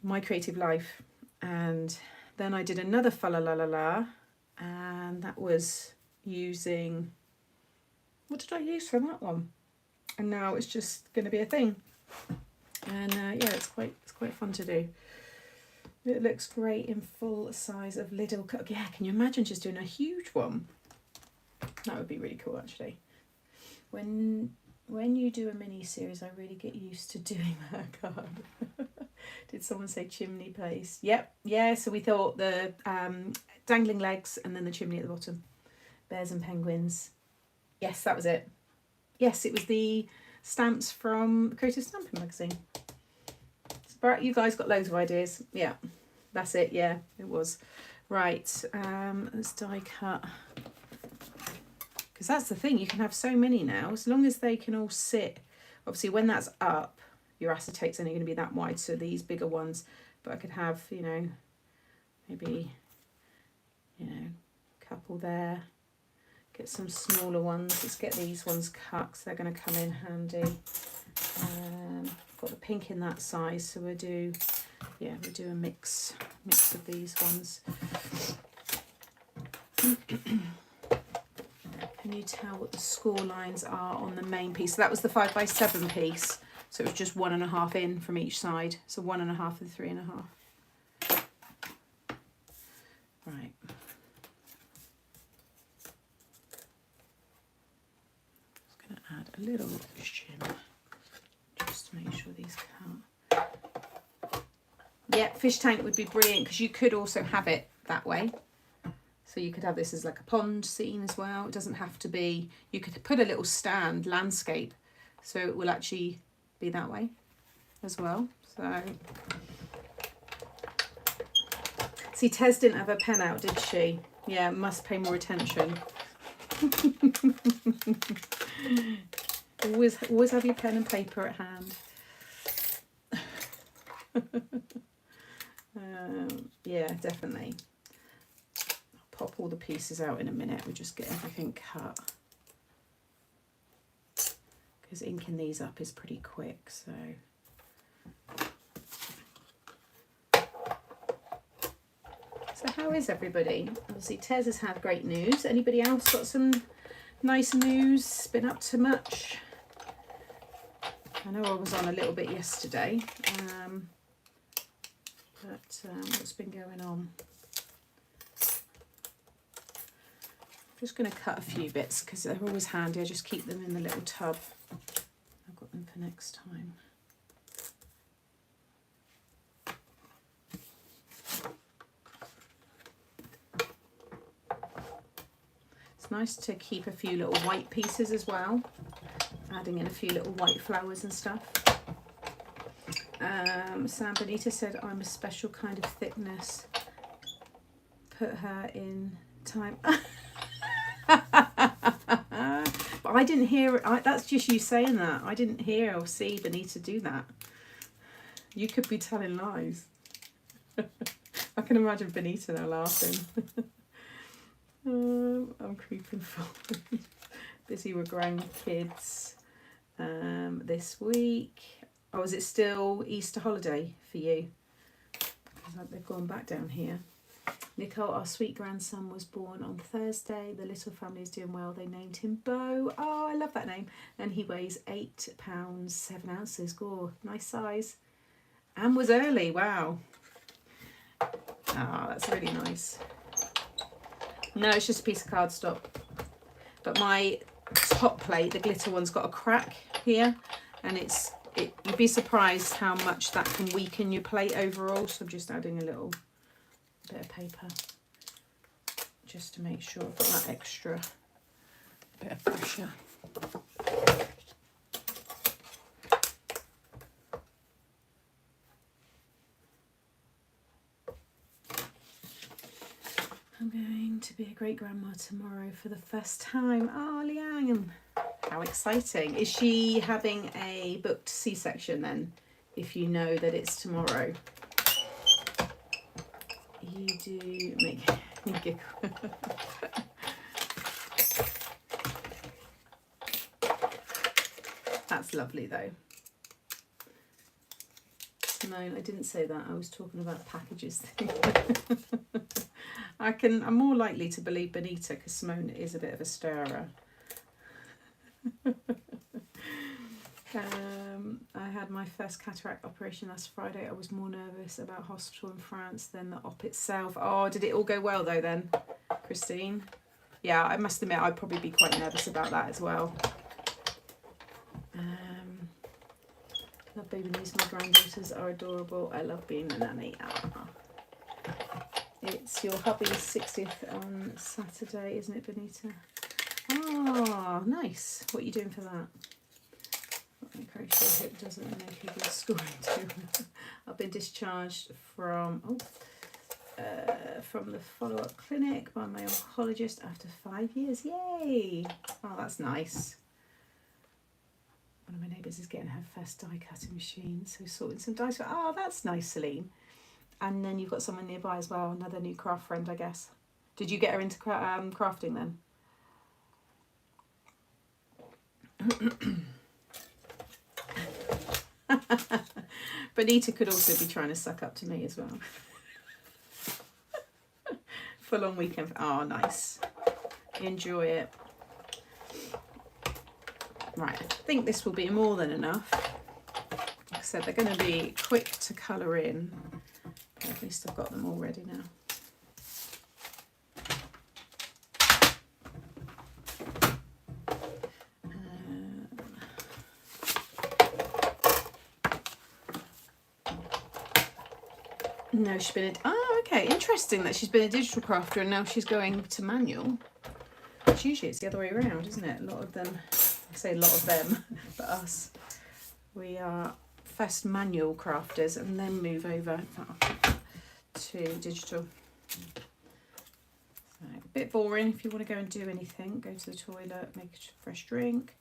My Creative Life, and then I did another fa la la, and that was using, what did I use for that one? And now it's just going to be a thing. And yeah, it's quite fun to do. It looks great in full size of little. Yeah, can you imagine just doing a huge one? That would be really cool, actually. When you do a mini series, I really get used to doing that card. Did someone say chimney place? Yep, yeah. So we thought the dangling legs and then the chimney at the bottom. Bears and penguins. Yes, that was it. Yes, it was the stamps from the Creative Stamping magazine. So you guys got loads of ideas. Yeah, that's it. Yeah, it was. Right, let's die cut. Because that's the thing, you can have so many now, as long as they can all sit. Obviously, when that's up, your acetate's only going to be that wide, so these bigger ones. But I could have, you know, maybe, you know, a couple there. Get some smaller ones. Let's get these ones cut because they're going to come in handy. Got the pink in that size, so we'll do a mix of these ones. Can you tell what the score lines are on the main piece? So that was the 5x7 piece. So it was just 1.5 in from each side. So 1.5 and 3.5. Right. Add a little shim just to make sure these count. Yeah, fish tank would be brilliant because you could also have it that way. So you could have this as like a pond scene as well. It doesn't have to be, you could put a little stand landscape so it will actually be that way as well. So see, Tez didn't have her pen out, did she? Yeah, must pay more attention. Always have your pen and paper at hand. Yeah, definitely. I'll pop all the pieces out in a minute. We'll just get everything cut because inking these up is pretty quick. So So how is everybody? Obviously Tez has had great news. Anybody else got some nice news? Been up to much? I know I was on a little bit yesterday, but what's been going on? I'm just going to cut a few bits because they're always handy. I just keep them in the little tub. I've got them for next time. It's nice to keep a few little white pieces as well, adding in a few little white flowers and stuff. Sam Benita said, I'm a special kind of thickness. Put her in time. But I didn't hear, that's just you saying that. I didn't hear or see Benita do that. You could be telling lies. I can imagine Benita now laughing. I'm creeping forward. Busy with grandkids this week. Oh, is it still Easter holiday for you? Because they've gone back down here. Nicole, our sweet grandson was born on Thursday. The little family is doing well. They named him Bo. Oh, I love that name. And he weighs 8 pounds 7 ounces. Gore, nice size. And was early. Wow. Oh, that's really nice. No, it's just a piece of cardstock. But my top plate, the glitter one's got a crack here, and you'd be surprised how much that can weaken your plate overall. So I'm just adding a little bit of paper just to make sure I've got that extra bit of pressure. I'm going to be a great grandma tomorrow for the first time. Oh, Liang, how exciting. Is she having a booked C-section then, if you know that it's tomorrow? You do make me giggle. That's lovely though. Simone, I didn't say that. I was talking about packages thing. I'm more likely to believe Benita because Simone is a bit of a stirrer. I had my first cataract operation last Friday. I was more nervous about hospital in France than the op itself. Oh, did it all go well though then, Christine? Yeah, I must admit I'd probably be quite nervous about that as well. Love baby news. My granddaughters are adorable. I love being a nanny. It's your hubby's 60th on Saturday, isn't it, Benita? Oh, nice. What are you doing for that? Make sure it doesn't make you go scoring too. I've been discharged from the follow-up clinic by my oncologist after 5 years. Yay! Oh, that's nice. One of my neighbours is getting her first die cutting machine, so sorting some dice. Oh, that's nice, Celine. And then you've got someone nearby as well, another new craft friend, I guess. Did you get her into crafting then? Benita could also be trying to suck up to me as well. Full on weekend. Oh, nice. Enjoy it. Right, I think this will be more than enough. Like I said, they're going to be quick to colour in. At least I've got them all ready now. No, she's been okay, interesting that she's been a digital crafter and now she's going to manual. Usually it's the other way around, isn't it? A lot of them, I say a lot of them, but us, we are first manual crafters and then move over to digital. So, a bit boring. If you want to go and do anything, go to the toilet, make a fresh drink,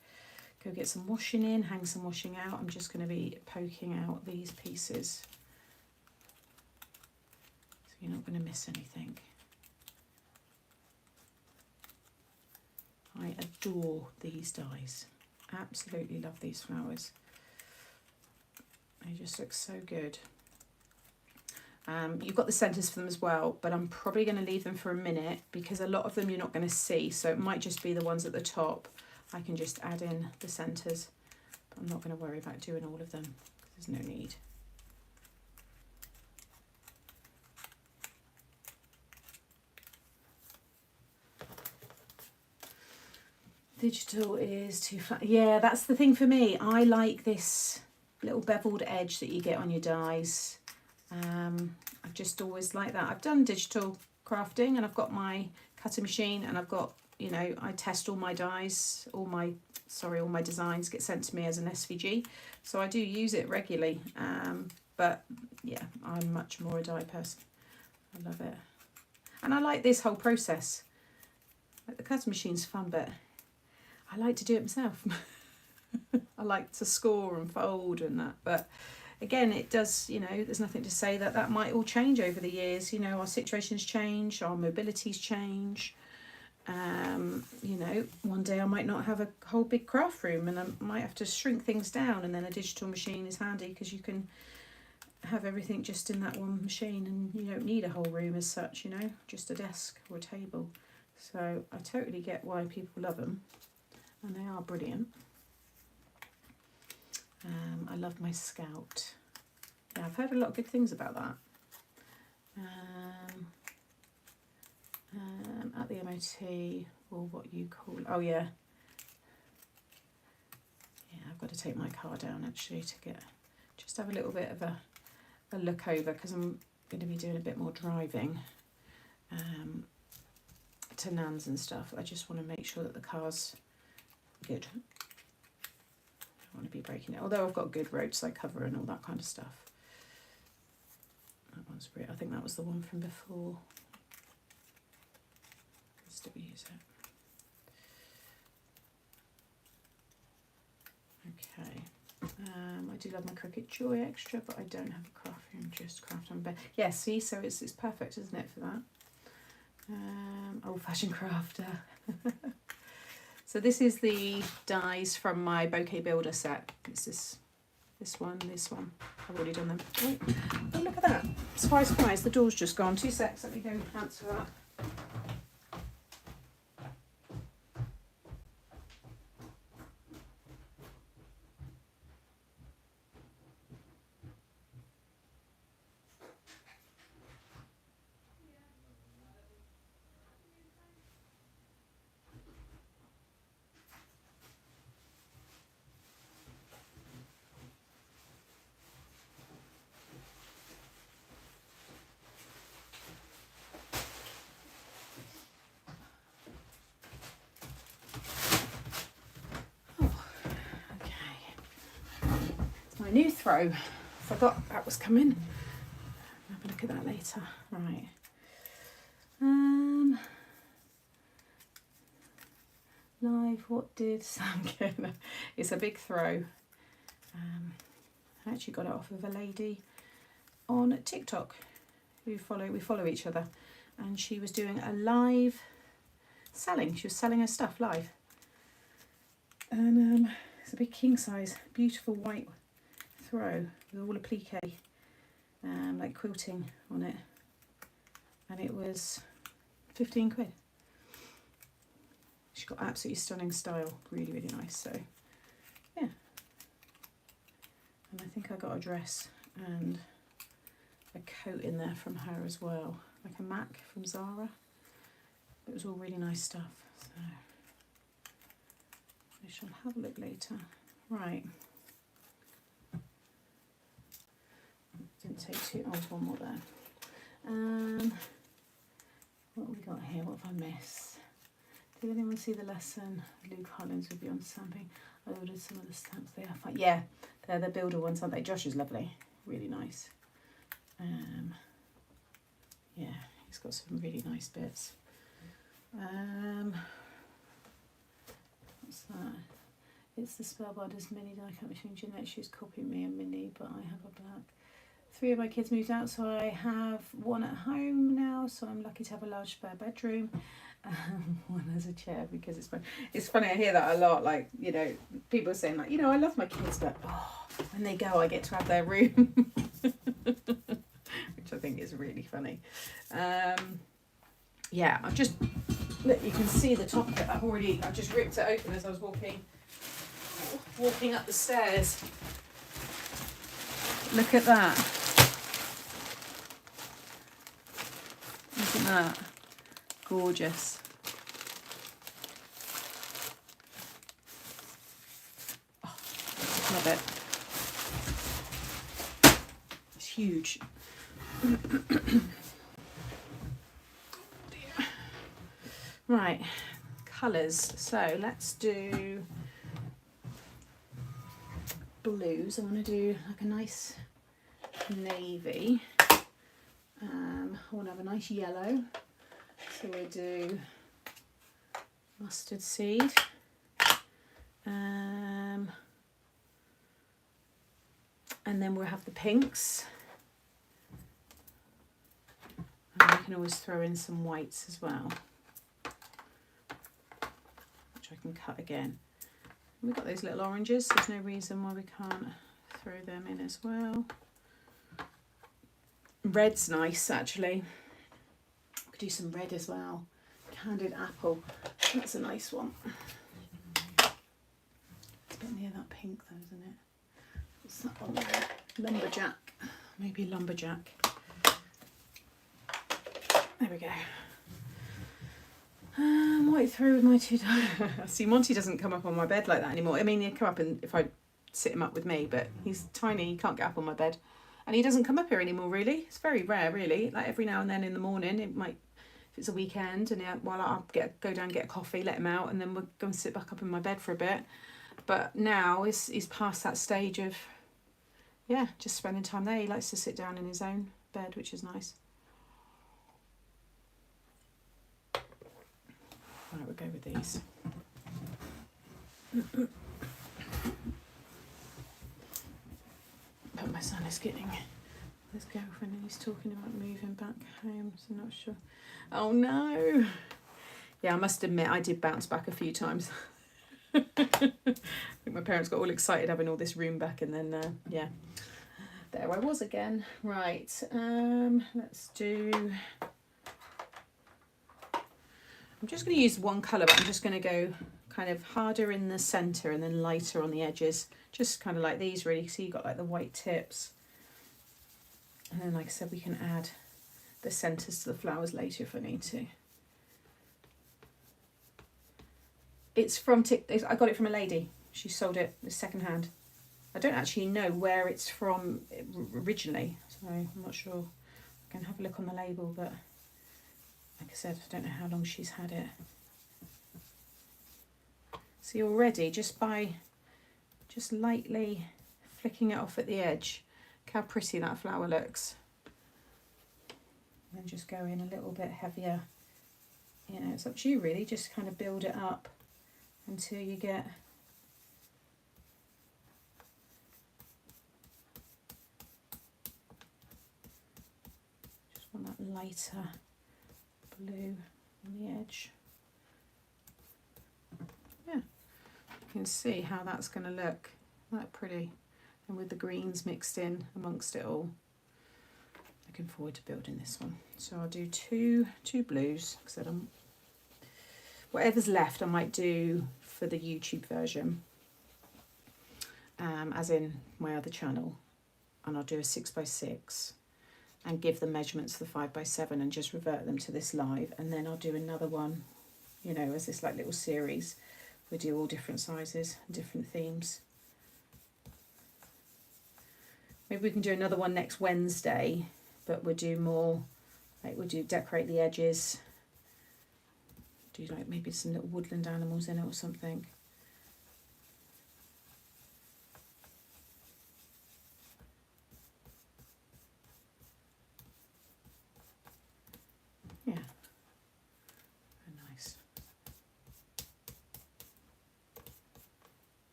go get some washing in, hang some washing out. I'm just going to be poking out these pieces, so you're not going to miss anything. I adore these dies. Absolutely love these flowers. They just look so good. You've got the centres for them as well, but I'm probably going to leave them for a minute because a lot of them you're not going to see, so it might just be the ones at the top. I can just add in the centres, but I'm not going to worry about doing all of them because there's no need. Digital is too flat. Yeah, that's the thing for me. I like this little beveled edge that you get on your dies. I just always like that. I've done digital crafting and I've got my cutting machine and I've got, you know, I test all my dies, all my designs get sent to me as an SVG. So I do use it regularly. But yeah, I'm much more a die person. I love it. And I like this whole process. Like the cutting machine's fun, but I like to do it myself. I like to score and fold and that, but again, it does, you know, there's nothing to say that that might all change over the years. You know, our situations change, our mobilities change. You know, one day I might not have a whole big craft room and I might have to shrink things down, and then a digital machine is handy because you can have everything just in that one machine and you don't need a whole room as such, you know, just a desk or a table. So I totally get why people love them, and they are brilliant. I love my Scout. Yeah, I've heard a lot of good things about that. At the MOT, or what you call, oh yeah. Yeah, I've got to take my car down actually to get, just have a little bit of a look over, because I'm going to be doing a bit more driving to Nan's and stuff. I just want to make sure that the car's good. I want to be breaking it, although I've got good roadside cover and all that kind of stuff. That one's great. I think that was the one from before. Let's still use it. Okay. I do love my Cricut Joy Extra, but I don't have a craft room, just craft on bed. Yeah, see, so it's perfect, isn't it, for that? Old-fashioned crafter. So this is the dies from my bouquet builder set. It's this one. I've already done them. Oh, look at that. Surprise, surprise, the door's just gone. 2 secs, let me go answer that. My new throw. Forgot that was coming. Have a look at that later. Right. Live, what did Sam get? It's a big throw. I actually got it off of a lady on TikTok we follow each other, and she was doing a live selling. She was selling her stuff live. And it's a big king size, beautiful white throw with all applique, like quilting on it, and it was 15 quid. She's got absolutely stunning style, really, really nice. So yeah, and I think I got a dress and a coat in there from her as well, like a Mac from Zara. It was all really nice stuff, so I shall have a look later. Right. Didn't take two. Oh, there's one more there. What have we got here? What have I missed? Did anyone see the lesson? Luke Hollins would be on stamping. I ordered some of the stamps. They are fine. Yeah, they're the builder ones, aren't they? Josh is lovely. Really nice. Yeah, he's got some really nice bits. What's that? It's the Spellbinders mini die cut machine. Jeanette, she's copying me a mini, but I have a black. 3 of my kids moved out, so I have one at home now, so I'm lucky to have a large spare bedroom. One has a chair because it's fun. It's funny, I hear that a lot, like, you know, people are saying like, you know, I love my kids, but oh, when they go I get to have their room. Which I think is really funny. Yeah, I've just, look, you can see the top of it. I just ripped it open as I was walking up the stairs. Look at that. Isn't that gorgeous? Oh, love it. It's huge. Right, colours. So let's do blues. I want to do like a nice navy. I want to have a nice yellow. So we'll do mustard seed. And then we'll have the pinks. And we can always throw in some whites as well, which I can cut again. We've got those little oranges, there's no reason why we can't throw them in as well. Red's nice actually. Could do some red as well. Candied apple, that's a nice one. It's a bit near that pink though, isn't it? What's that one there? Lumberjack, maybe lumberjack. There we go. Right through with my two. See, Monty doesn't come up on my bed like that anymore. I mean, he'd come up and if I sit him up with me, but he's tiny, he can't get up on my bed. And he doesn't come up here anymore, really. It's very rare, really. Like every now and then in the morning, it might, if it's a weekend, and while I'll go down and get a coffee, let him out, and then we'll go and sit back up in my bed for a bit. But now he's past that stage of, yeah, just spending time there. He likes to sit down in his own bed, which is nice. Right, we'll go with these. But my son is getting his girlfriend and he's talking about moving back home, so not sure. Oh no! Yeah, I must admit I did bounce back a few times. I think my parents got all excited having all this room back, and then yeah, there I was again. Right, let's do. I'm just going to use one colour, but I'm just going to go kind of harder in the centre and then lighter on the edges. Just kind of like these really. So you've got like the white tips. And then like I said, we can add the centres to the flowers later if I need to. It's from, I got it from a lady. She sold it second hand. I don't actually know where it's from originally, so I'm not sure. I can have a look on the label, but like I said, I don't know how long she's had it. See, already just by just lightly flicking it off at the edge, look how pretty that flower looks. And then just go in a little bit heavier. You know, it's up to you really, just kind of build it up until you get just want that lighter blue on the edge. Yeah, you can see how that's going to look. Isn't that pretty? And with the greens mixed in amongst it all. Looking forward to building this one. So I'll do two blues, because whatever's left I might do for the YouTube version, as in my other channel, and I'll do a 6x6 and give the measurements for the 5x7 and just revert them to this live, and then I'll do another one, you know, as this like little series. We do all different sizes, different themes. Maybe we can do another one next Wednesday, but we'll do more, like we'll do decorate the edges, do like maybe some little woodland animals in it or something. Yeah, very nice.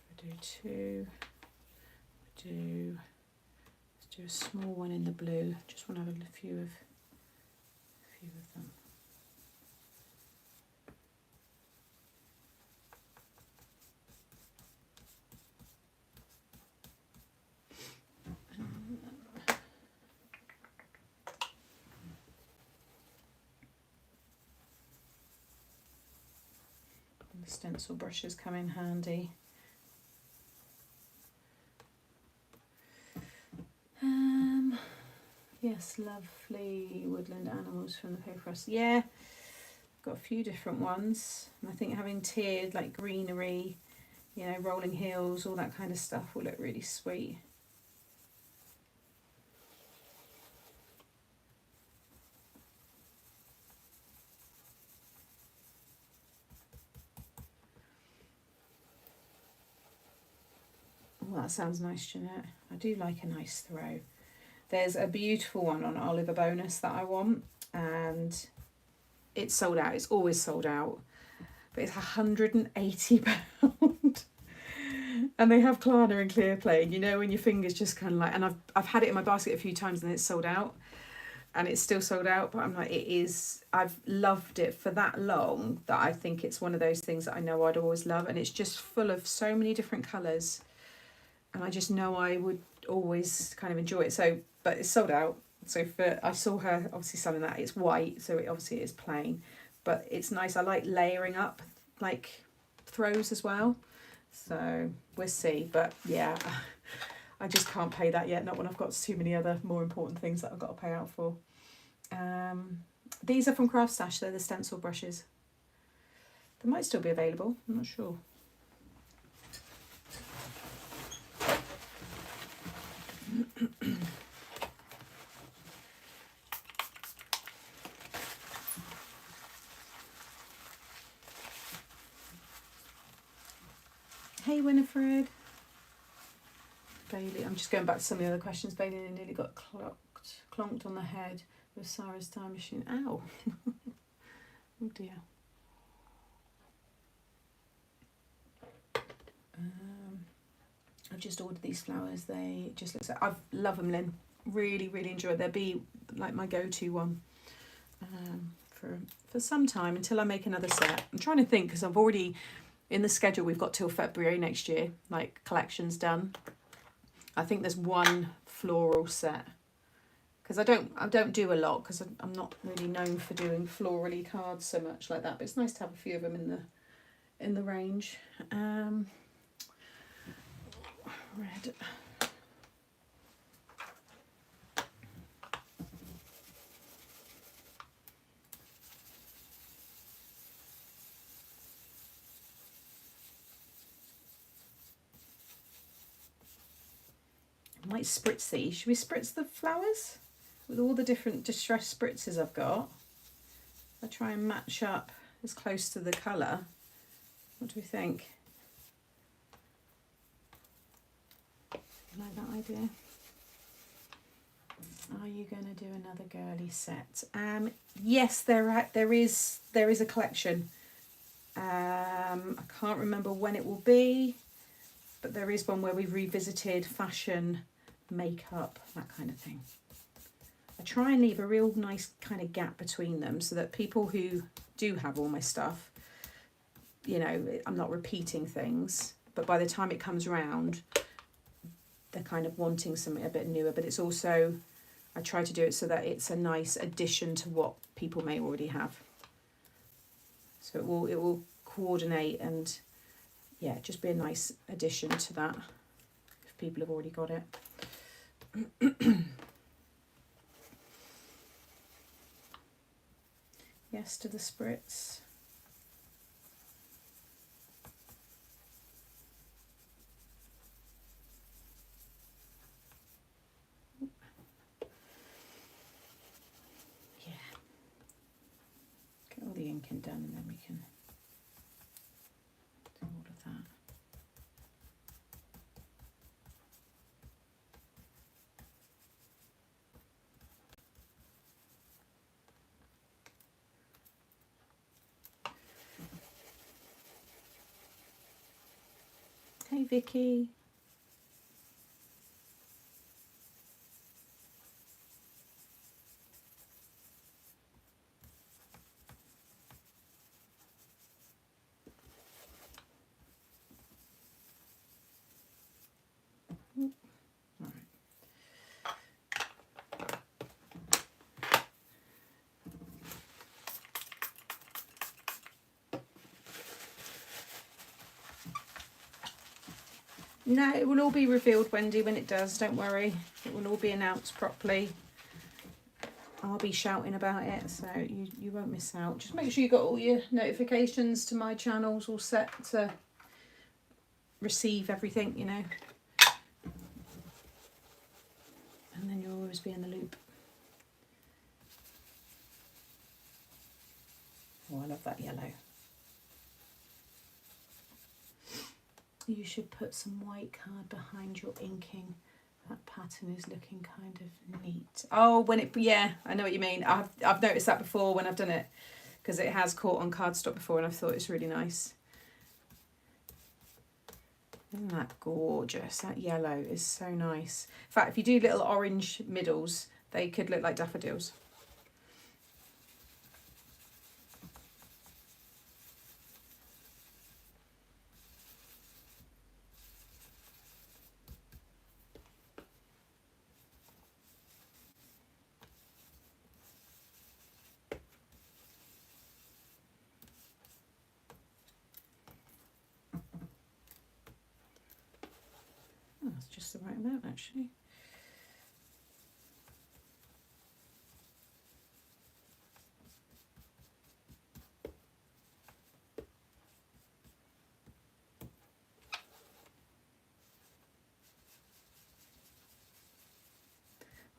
We'll do two. Let's do a small one in the blue. Just want to have a few of them. The stencil brushes come in handy. Yes, lovely woodland animals from the paper press. Yeah, got a few different ones. And I think having tiered like greenery, you know, rolling hills, all that kind of stuff will look really sweet. Well, that sounds nice, Jeanette. I do like a nice throw. There's a beautiful one on Oliver Bonus that I want, and it's sold out. It's always sold out, but it's £180. And they have Klarna and Clearplay. You know, when your fingers just kind of like, and I've had it in my basket a few times and it's sold out, and it's still sold out. But I'm like, I've loved it for that long that I think it's one of those things that I know I'd always love, and it's just full of so many different colours, and I just know I would always kind of enjoy it. So, but it's sold out. So I saw her obviously selling that. It's white, so it obviously is plain, but it's nice. I like layering up like throws as well. So we'll see. But yeah, I just can't pay that yet. Not when I've got too many other more important things that I've got to pay out for. These are from Craft Stash. They're the stencil brushes. They might still be available. I'm not sure. Hey Winifred. Bailey, I'm just going back to some of the other questions. Bailey nearly got clonked on the head with Sarah's time machine. Ow. Oh dear. I've just ordered these flowers. They just look so... I love them, Lynn. Really, really enjoy it. They'll be like my go-to one for some time until I make another set. I'm trying to think because I've already... In the schedule, we've got till February next year, like collections done. I think there's one floral set because I don't do a lot because I'm not really known for doing florally cards so much like that. But it's nice to have a few of them in the range. Red. I might spritz these. Should we spritz the flowers with all the different distressed spritzes I've got? I try and match up as close to the colour. What do we think? You like that idea? Are you going to do another girly set? Yes, there is a collection. I can't remember when it will be, but there is one where we've revisited fashion, makeup, that kind of thing. I try and leave a real nice kind of gap between them so that people who do have all my stuff, you know, I'm not repeating things, but by the time it comes around, they're kind of wanting something a bit newer. But it's also, I try to do it so that it's a nice addition to what people may already have. So it will coordinate and, yeah, just be a nice addition to that if people have already got it. Yes to the spritz. Yeah. Get all the inking done and then we can do all of that. Hey Vicky. All right. No, it will all be revealed, Wendy, when it does. Don't worry. It will all be announced properly. I'll be shouting about it, so you won't miss out. Just make sure you got all your notifications to my channels all set to receive everything, you know. And then you'll always be in the loop. Oh, I love that yellow. You should put some white card behind your inking. That pattern is looking kind of neat. Oh, when it, yeah, I know what you mean. I've noticed that before when I've done it, because it has caught on cardstock before and I've thought it's really nice. Isn't that gorgeous? That yellow is so nice. In fact, if you do little orange middles, they could look like daffodils. Oh, that's just the right amount, actually.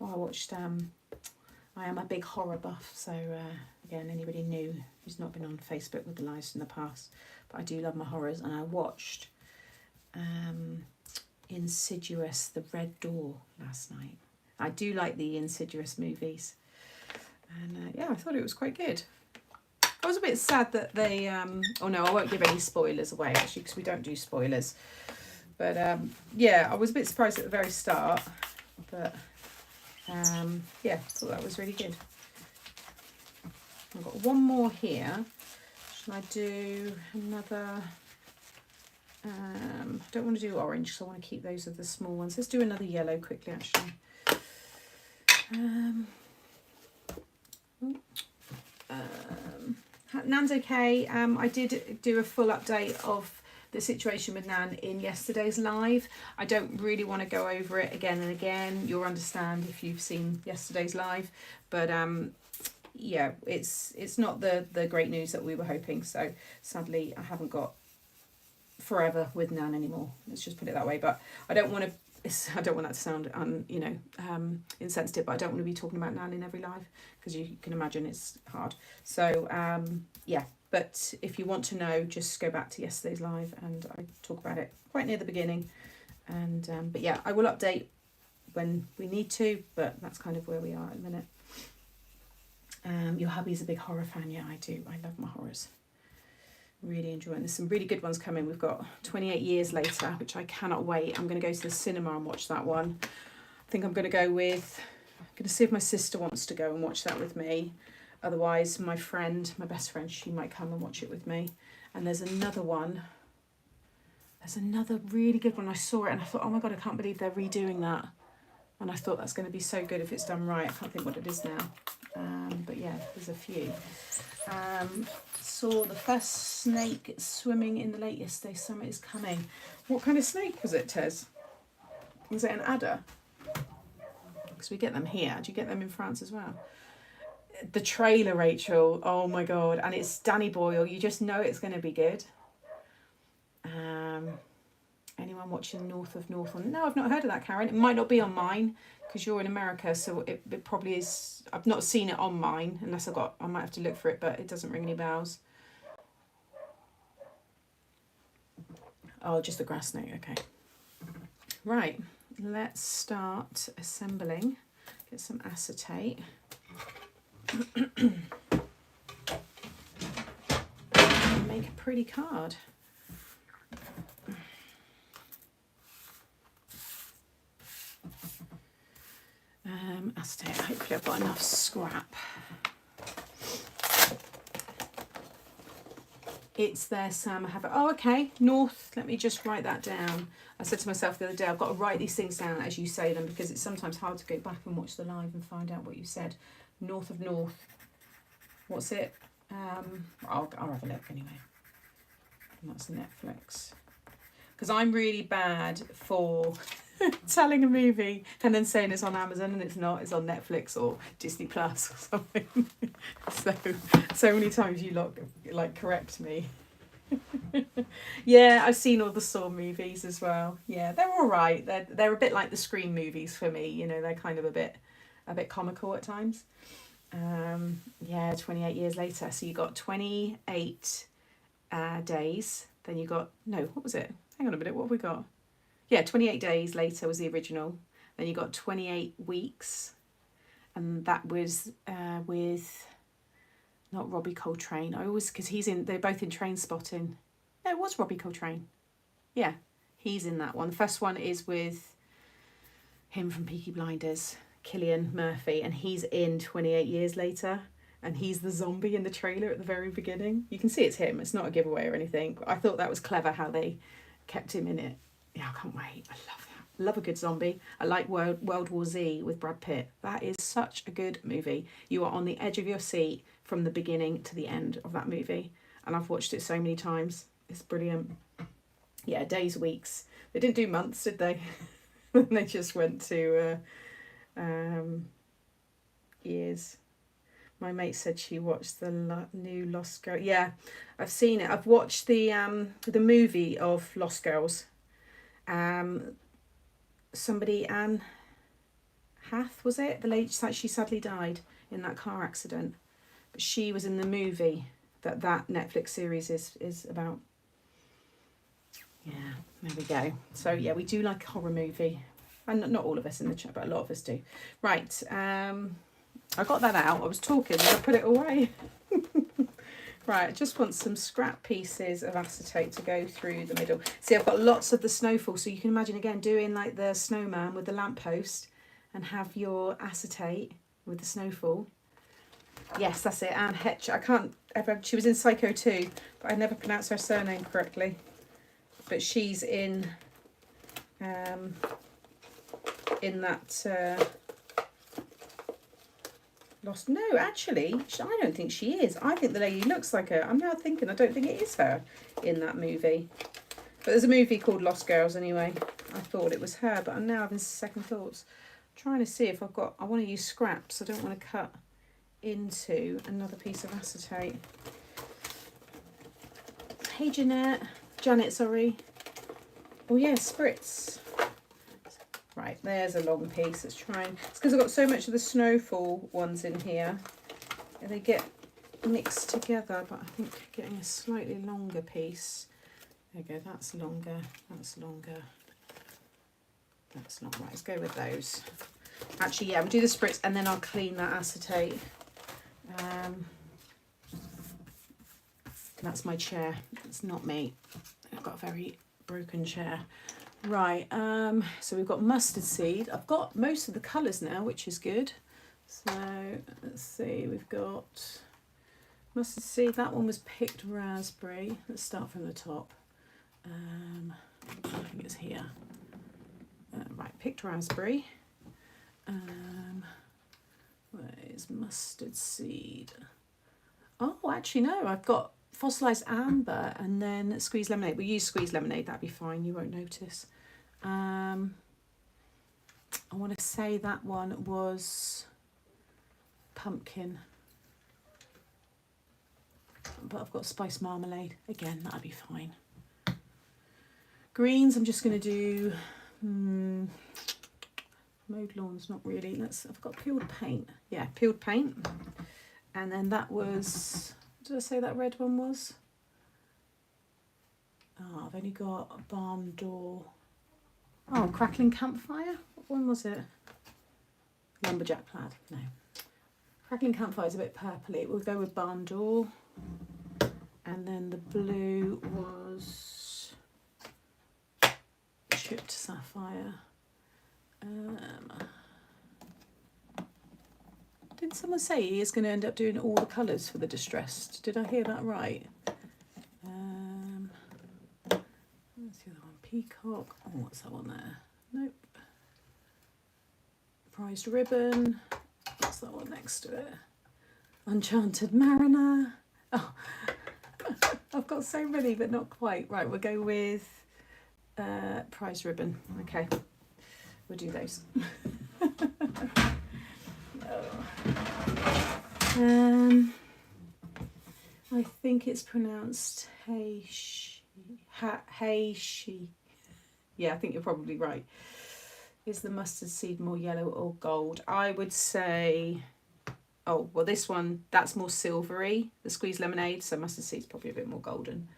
Oh, I watched, I am a big horror buff, so again, anybody new who's not been on Facebook with the lives in the past, but I do love my horrors, and I watched Insidious, The Red Door last night. I do like the Insidious movies, and yeah, I thought it was quite good. I was a bit sad that they, oh no, I won't give any spoilers away actually, because we don't do spoilers, but yeah, I was a bit surprised at the very start, but yeah, I thought that was really good. I've got one more here. Shall I do another? I don't want to do orange, so I want to keep those of the small ones. Let's do another yellow quickly, actually. Nan's okay. I did do a full update of the situation with Nan in yesterday's live. I don't really want to go over it again and again. You'll understand if you've seen yesterday's live, but yeah, it's not the great news that we were hoping. So sadly, I haven't got forever with Nan anymore. Let's just put it that way. But I don't want to. I don't want that to sound insensitive, but I don't want to be talking about Nan in every live, because you can imagine it's hard. So yeah, but if you want to know, just go back to yesterday's live and I talk about it quite near the beginning. And but yeah, I will update when we need to, but that's kind of where we are at the minute. Your hubby's a big horror fan. Yeah, I do. I love my horrors. Really enjoying. There's some really good ones coming. We've got 28 Years Later, which I cannot wait. I'm going to go to the cinema and watch that one. I think I'm going to go with, I'm going to see if my sister wants to go and watch that with me. Otherwise, my friend, my best friend, she might come and watch it with me. And there's another one. There's another really good one. I saw it and I thought, oh my God, I can't believe they're redoing that. And I thought that's going to be so good if it's done right. I can't think what it is now. But yeah, there's a few. Saw the first snake swimming in the lake yesterday. Summer is coming. What kind of snake was it, Tez? Was it an adder? Because we get them here. Do you get them in France as well? The trailer, Rachel. Oh my God. And it's Danny Boyle. You just know it's going to be good. Anyone watching North of Northland? No, I've not heard of that, Karen. It might not be on mine because you're in America, so it probably is. I've not seen it on mine unless I might have to look for it, but it doesn't ring any bells. Oh, just the grass snake. Okay. Right. Let's start assembling. Get some acetate. Make a pretty card. Acetate. Hopefully I've got enough scrap. It's there, Sam. I have it. Oh, okay. North. Let me just write that down. I said to myself the other day, I've got to write these things down as you say them, because it's sometimes hard to go back and watch the live and find out what you said. North of North. What's it? I'll have a look anyway. And that's Netflix. because I'm really bad for telling a movie and then saying it's on Amazon and it's not, it's on Netflix or Disney Plus or something. so many times you like correct me. Yeah, I've seen all the Saw movies as well. Yeah, they're all right. They're a bit like the Scream movies for me. You know, they're kind of a bit comical at times. Yeah, 28 years later. So you got 28 days. Then you got, no, what was it? Hang on a minute, what have we got? Yeah, 28 days later was the original. Then you got 28 weeks. And that was with, not Robbie Coltrane. Because they're both in Train Spotting. No, it was Robbie Coltrane. Yeah, he's in that one. The first one is with him from Peaky Blinders, Cillian Murphy, and he's in 28 years later. And he's the zombie in the trailer at the very beginning. You can see it's him. It's not a giveaway or anything. But I thought that was clever how they kept him in it. Yeah, I can't wait. I love that. Love a good zombie. I like World War Z with Brad Pitt. That is such a good movie. You are on the edge of your seat from the beginning to the end of that movie. And I've watched it so many times. It's brilliant. Yeah, days, weeks. They didn't do months, did they? They just went to years. My mate said she watched the new Lost Girl. Yeah, I've seen it. I've watched the movie of Lost Girls. Somebody, Anne Hath, was it? The lady, she sadly died in that car accident. But she was in the movie that Netflix series is about. Yeah, there we go. So yeah, we do like a horror movie. And not all of us in the chat, but a lot of us do. Right, I got that out. I was talking and I put it away. Right, I just want some scrap pieces of acetate to go through the middle. See, I've got lots of the snowfall, so you can imagine again doing like the snowman with the lamppost and have your acetate with the snowfall. Yes, that's it. Anne Hetch. I can't ever. She was in Psycho 2, but I never pronounced her surname correctly. But she's in that. Lost. No, actually, I don't think she is. I think the lady looks like her. I'm now thinking I don't think it is her in that movie. But there's a movie called Lost Girls anyway. I thought it was her, but I'm now having second thoughts. I'm trying to see if I want to use scraps. I don't want to cut into another piece of acetate. Hey Janet, sorry. Oh yeah, spritz. Right, there's a long piece. Let's try and... It's because I've got so much of the snowfall ones in here. And they get mixed together, but I think getting a slightly longer piece. There you go, that's longer, that's longer. That's not right, let's go with those. Actually, yeah, we'll do the spritz and then I'll clean that acetate. That's my chair, it's not me. I've got a very broken chair. Right, so we've got mustard seed. I've got most of the colours now, which is good. So let's see, we've got mustard seed. That one was picked raspberry. Let's start from the top. I think it's here. Right, picked raspberry. Where is mustard seed? Oh, actually no, I've got fossilised amber and then squeezed lemonade. We'll use squeezed lemonade, that'd be fine, you won't notice. I want to say that one was pumpkin. But I've got spiced marmalade. Again, that'd be fine. Greens, I'm just going to do... mowed lawns, not really. I've got peeled paint. Yeah, peeled paint. And then that was... What did I say that red one was? Oh, I've only got a barn door. Oh, crackling campfire? What one was it? Lumberjack plaid. No. Crackling campfire is a bit purpley. We'll go with barn door. And then the blue was chipped sapphire. Did someone say he is going to end up doing all the colours for the distressed? Did I hear that right? What's the other one? Peacock. Oh, what's that one there? Nope. Prized ribbon. What's that one next to it? Enchanted mariner. Oh, I've got so many, but not quite. Right, we'll go with prize ribbon. Okay, we'll do those. I think it's pronounced Heishi. Yeah, I think you're probably right. Is the mustard seed more yellow or gold? I would say, oh, well, this one, that's more silvery, the squeezed lemonade, so mustard seed's probably a bit more golden.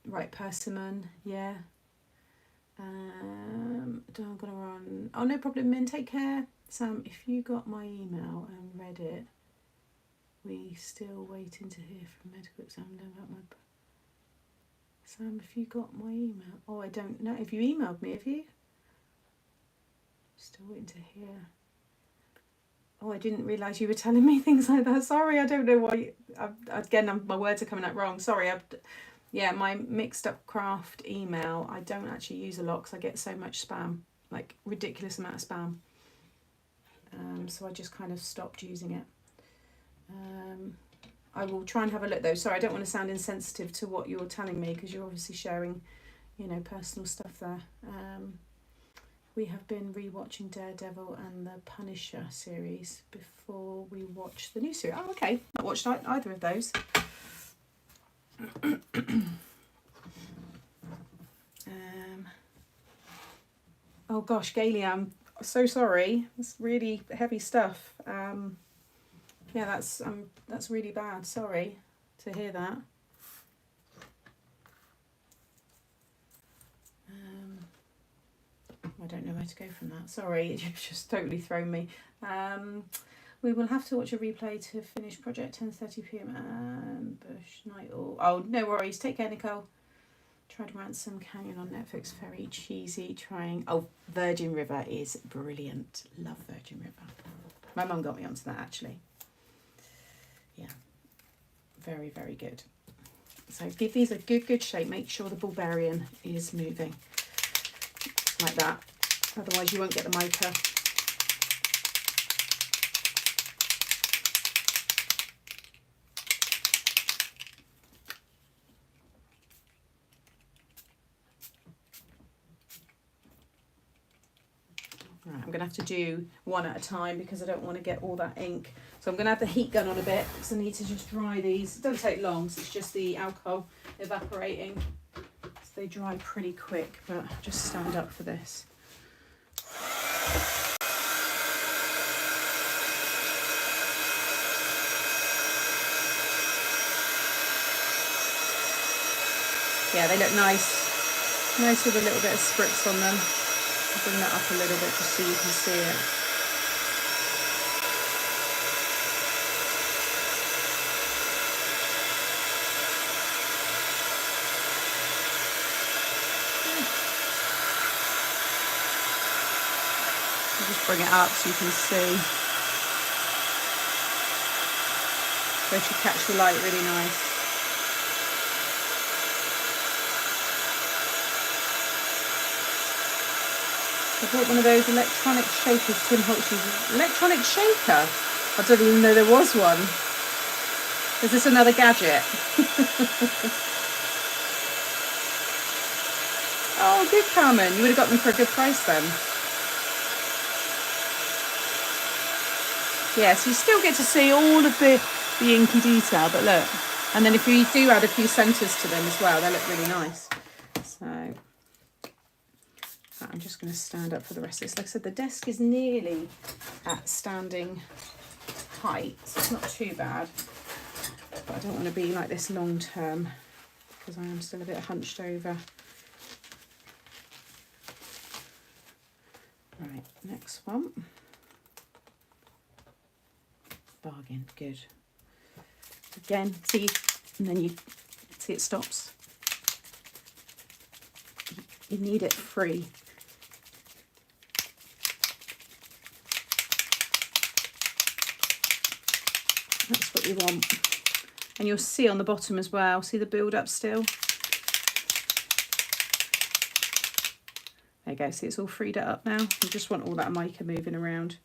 Right, persimmon, yeah. I'm gonna run. Oh, no problem, Min, take care. Sam, if you got my email and read it, we still waiting to hear from medical exam about my... Sam, if you got my email... Oh, I don't know. Have you emailed me, have you? Still waiting to hear. Oh, I didn't realise you were telling me things like that. Sorry, I don't know why. My words are coming out wrong. Sorry. Yeah, my mixed up craft email, I don't actually use a lot because I get so much spam, like ridiculous amount of spam. So I just kind of stopped using it. I will try and have a look though. Sorry, I don't want to sound insensitive to what you're telling me because you're obviously sharing, you know, personal stuff there. We have been rewatching Daredevil and the Punisher series before we watch the new series. Oh, okay. Not watched either of those. Oh gosh, Gailey, I'm so sorry. It's really heavy stuff. Yeah, that's really bad. Sorry to hear that. I don't know where to go from that. Sorry, you've just totally thrown me. We will have to watch a replay to finish project 10:30 p.m. Ambush night. Oh, no worries. Take care, Nicole. Tried Ransom Canyon on Netflix. Very cheesy. Trying. Oh, Virgin River is brilliant. Love Virgin River. My mum got me onto that actually. Yeah, very, very good. So give these a good shape. Make sure the Bulgarian is moving like that. Otherwise you won't get the mica. Right, I'm going to have to do one at a time because I don't want to get all that ink. So I'm going to have the heat gun on a bit because I need to just dry these. It doesn't take long, so it's just the alcohol evaporating. So they dry pretty quick, but I'll just stand up for this. Yeah, they look nice. Nice with a little bit of spritz on them. I'll bring that up a little bit just so you can see it. I'll just bring it up so you can see. So it should catch the light really nice. I bought one of those electronic shakers, Tim Holtz uses. Electronic shaker? I don't even know there was one. Is this another gadget? Oh, good, Carmen. You would have got them for a good price then. Yeah, so you still get to see all of the inky detail, but look. And then if you do add a few centres to them as well, they look really nice. So I'm just going to stand up for the rest of this. Like I said, the desk is nearly at standing height, so it's not too bad. But I don't want to be like this long term because I am still a bit hunched over. Right, next one. Bargain, good. Again, see, and then you see it stops. You need it free. That's what you want. And you'll see on the bottom as well, see the build up still? There you go, see it's all freed it up now. You just want all that mica moving around.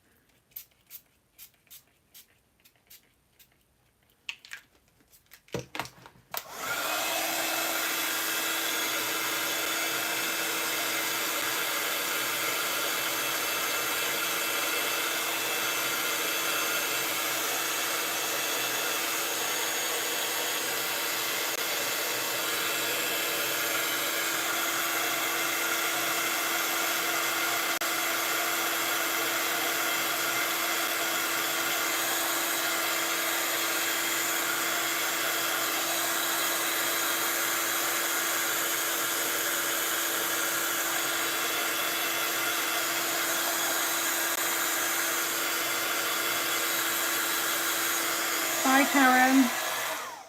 Karen.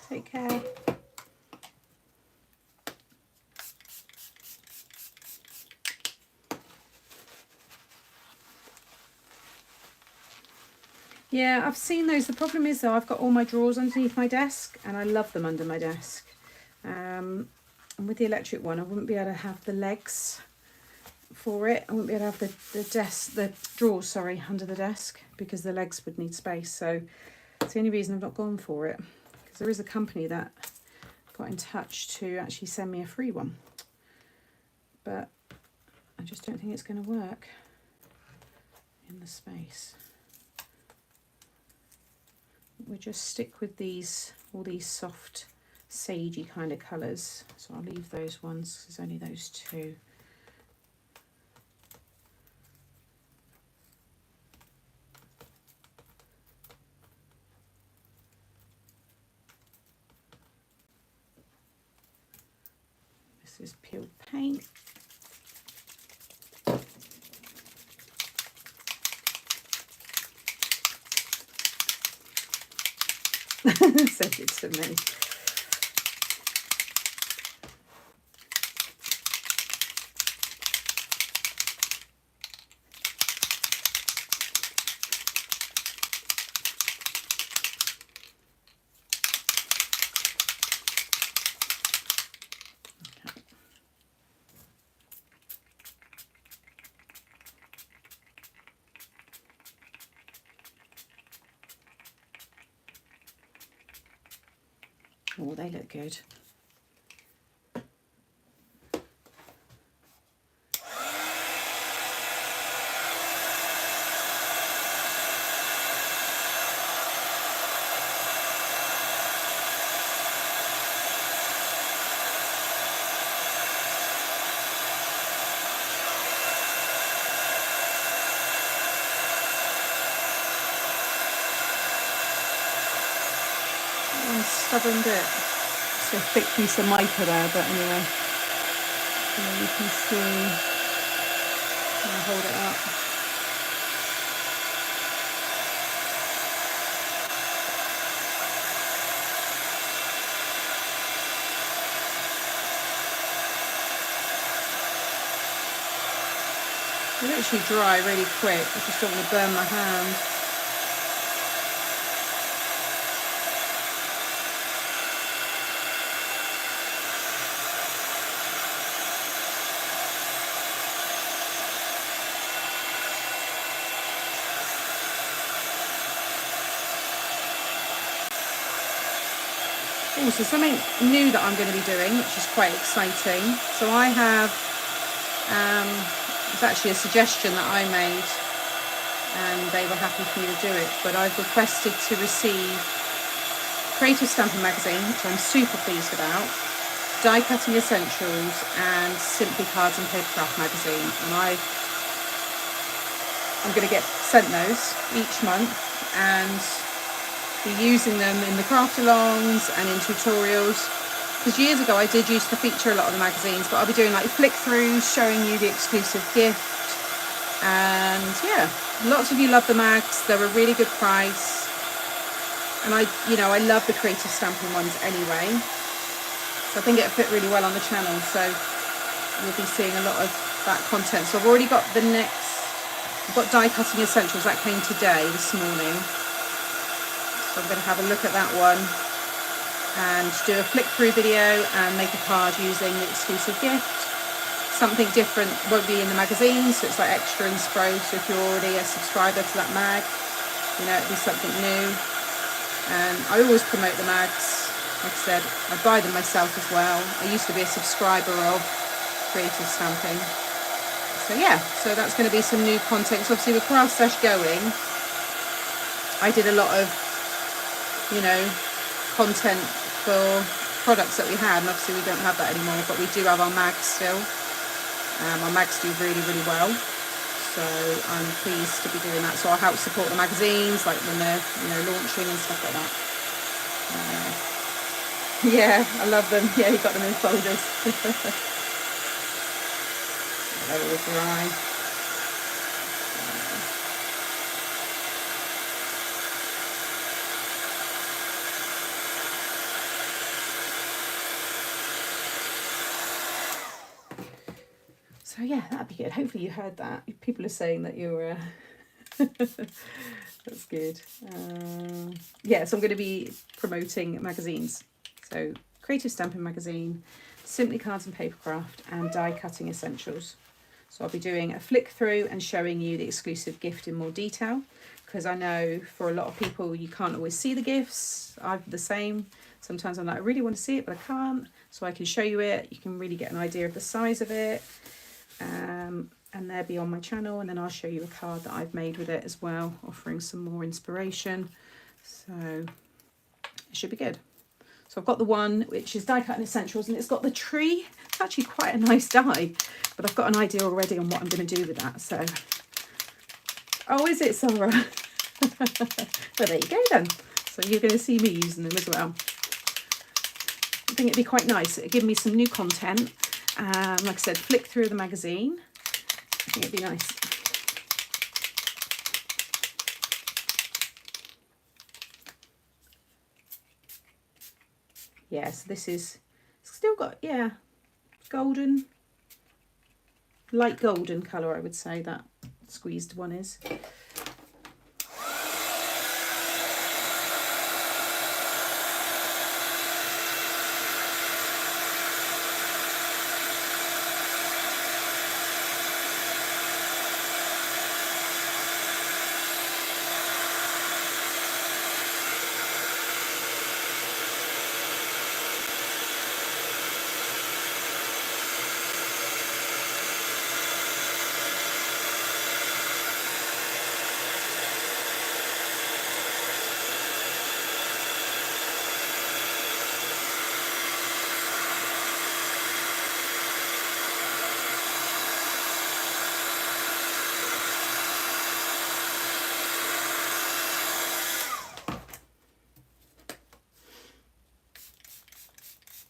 Take care. Yeah, I've seen those. The problem is though, I've got all my drawers underneath my desk and I love them under my desk. And with the electric one, I wouldn't be able to have the legs for it. I wouldn't be able to have the drawers, sorry, under the desk because the legs would need space. So it's the only reason I've not gone for it, because there is a company that got in touch to actually send me a free one. But I just don't think it's going to work in the space. We'll just stick with these, all these soft sagey kind of colours. So I'll leave those ones, there's only those two. This is peeled paint. Send it to me. Oh, they look good. One stubborn bit. It's a thick piece of mica there, but anyway. So you can see. I'll hold it up. It'll actually dry really quick. I just don't want to burn my hand. Also, something new that I'm going to be doing, which is quite exciting. So I have, it's actually a suggestion that I made and they were happy for me to do it, but I've requested to receive Creative Stamping Magazine, which I'm super pleased about, Die Cutting Essentials and Simply Cards and Papercraft Magazine. And I'm going to get sent those each month and be using them in the craft alongs and in tutorials, because years ago I did used to feature a lot of the magazines, but I'll be doing like flick throughs showing you the exclusive gift. And yeah, lots of you love the mags, they're a really good price, and I love the creative stamping ones anyway, so I think it'll fit really well on the channel, so you'll be seeing a lot of that content. So I've already got I've got Die Cutting Essentials that came today, this morning. So I'm going to have a look at that one and do a flick through video and make a card using the exclusive gift. Something different won't be in the magazine, so it's like extra inspo. So if you're already a subscriber to that mag, it'll be something new. And I always promote the mags. Like I said, I buy them myself as well. I used to be a subscriber of Creative Stamping. So yeah, so that's going to be some new content. So obviously with Craft Stash going, I did a lot of content for products that we had, and obviously we don't have that anymore, but we do have our mags still. Our mags do really, really well, so I'm pleased to be doing that. So I'll help support the magazines, like when they're launching and stuff like that. Yeah, I love them. Yeah, you got them in folders. They're all dry. So yeah, that'd be good. Hopefully you heard that. People are saying that you're that's good. Yeah, so I'm going to be promoting magazines. So Creative Stamping Magazine, Simply Cards and Papercraft, and Die Cutting Essentials. So I'll be doing a flick through and showing you the exclusive gift in more detail, because I know for a lot of people you can't always see the gifts. I'm the same. Sometimes I'm like, I really want to see it, but I can't. So I can show you it. You can really get an idea of the size of it. And they'll be on my channel, and then I'll show you a card that I've made with it as well, offering some more inspiration. So it should be good. So I've got the one which is Die Cutting Essentials, and it's got the tree. It's actually quite a nice die, but I've got an idea already on what I'm going to do with that. So, oh, is it, Sarah? Well, there you go then. So you're going to see me using them as well. I think it'd be quite nice. It'd give me some new content. Like I said, flick through the magazine. I think it'd be nice. Yeah, so this is still got, yeah, golden, light golden colour, I would say that squeezed one is.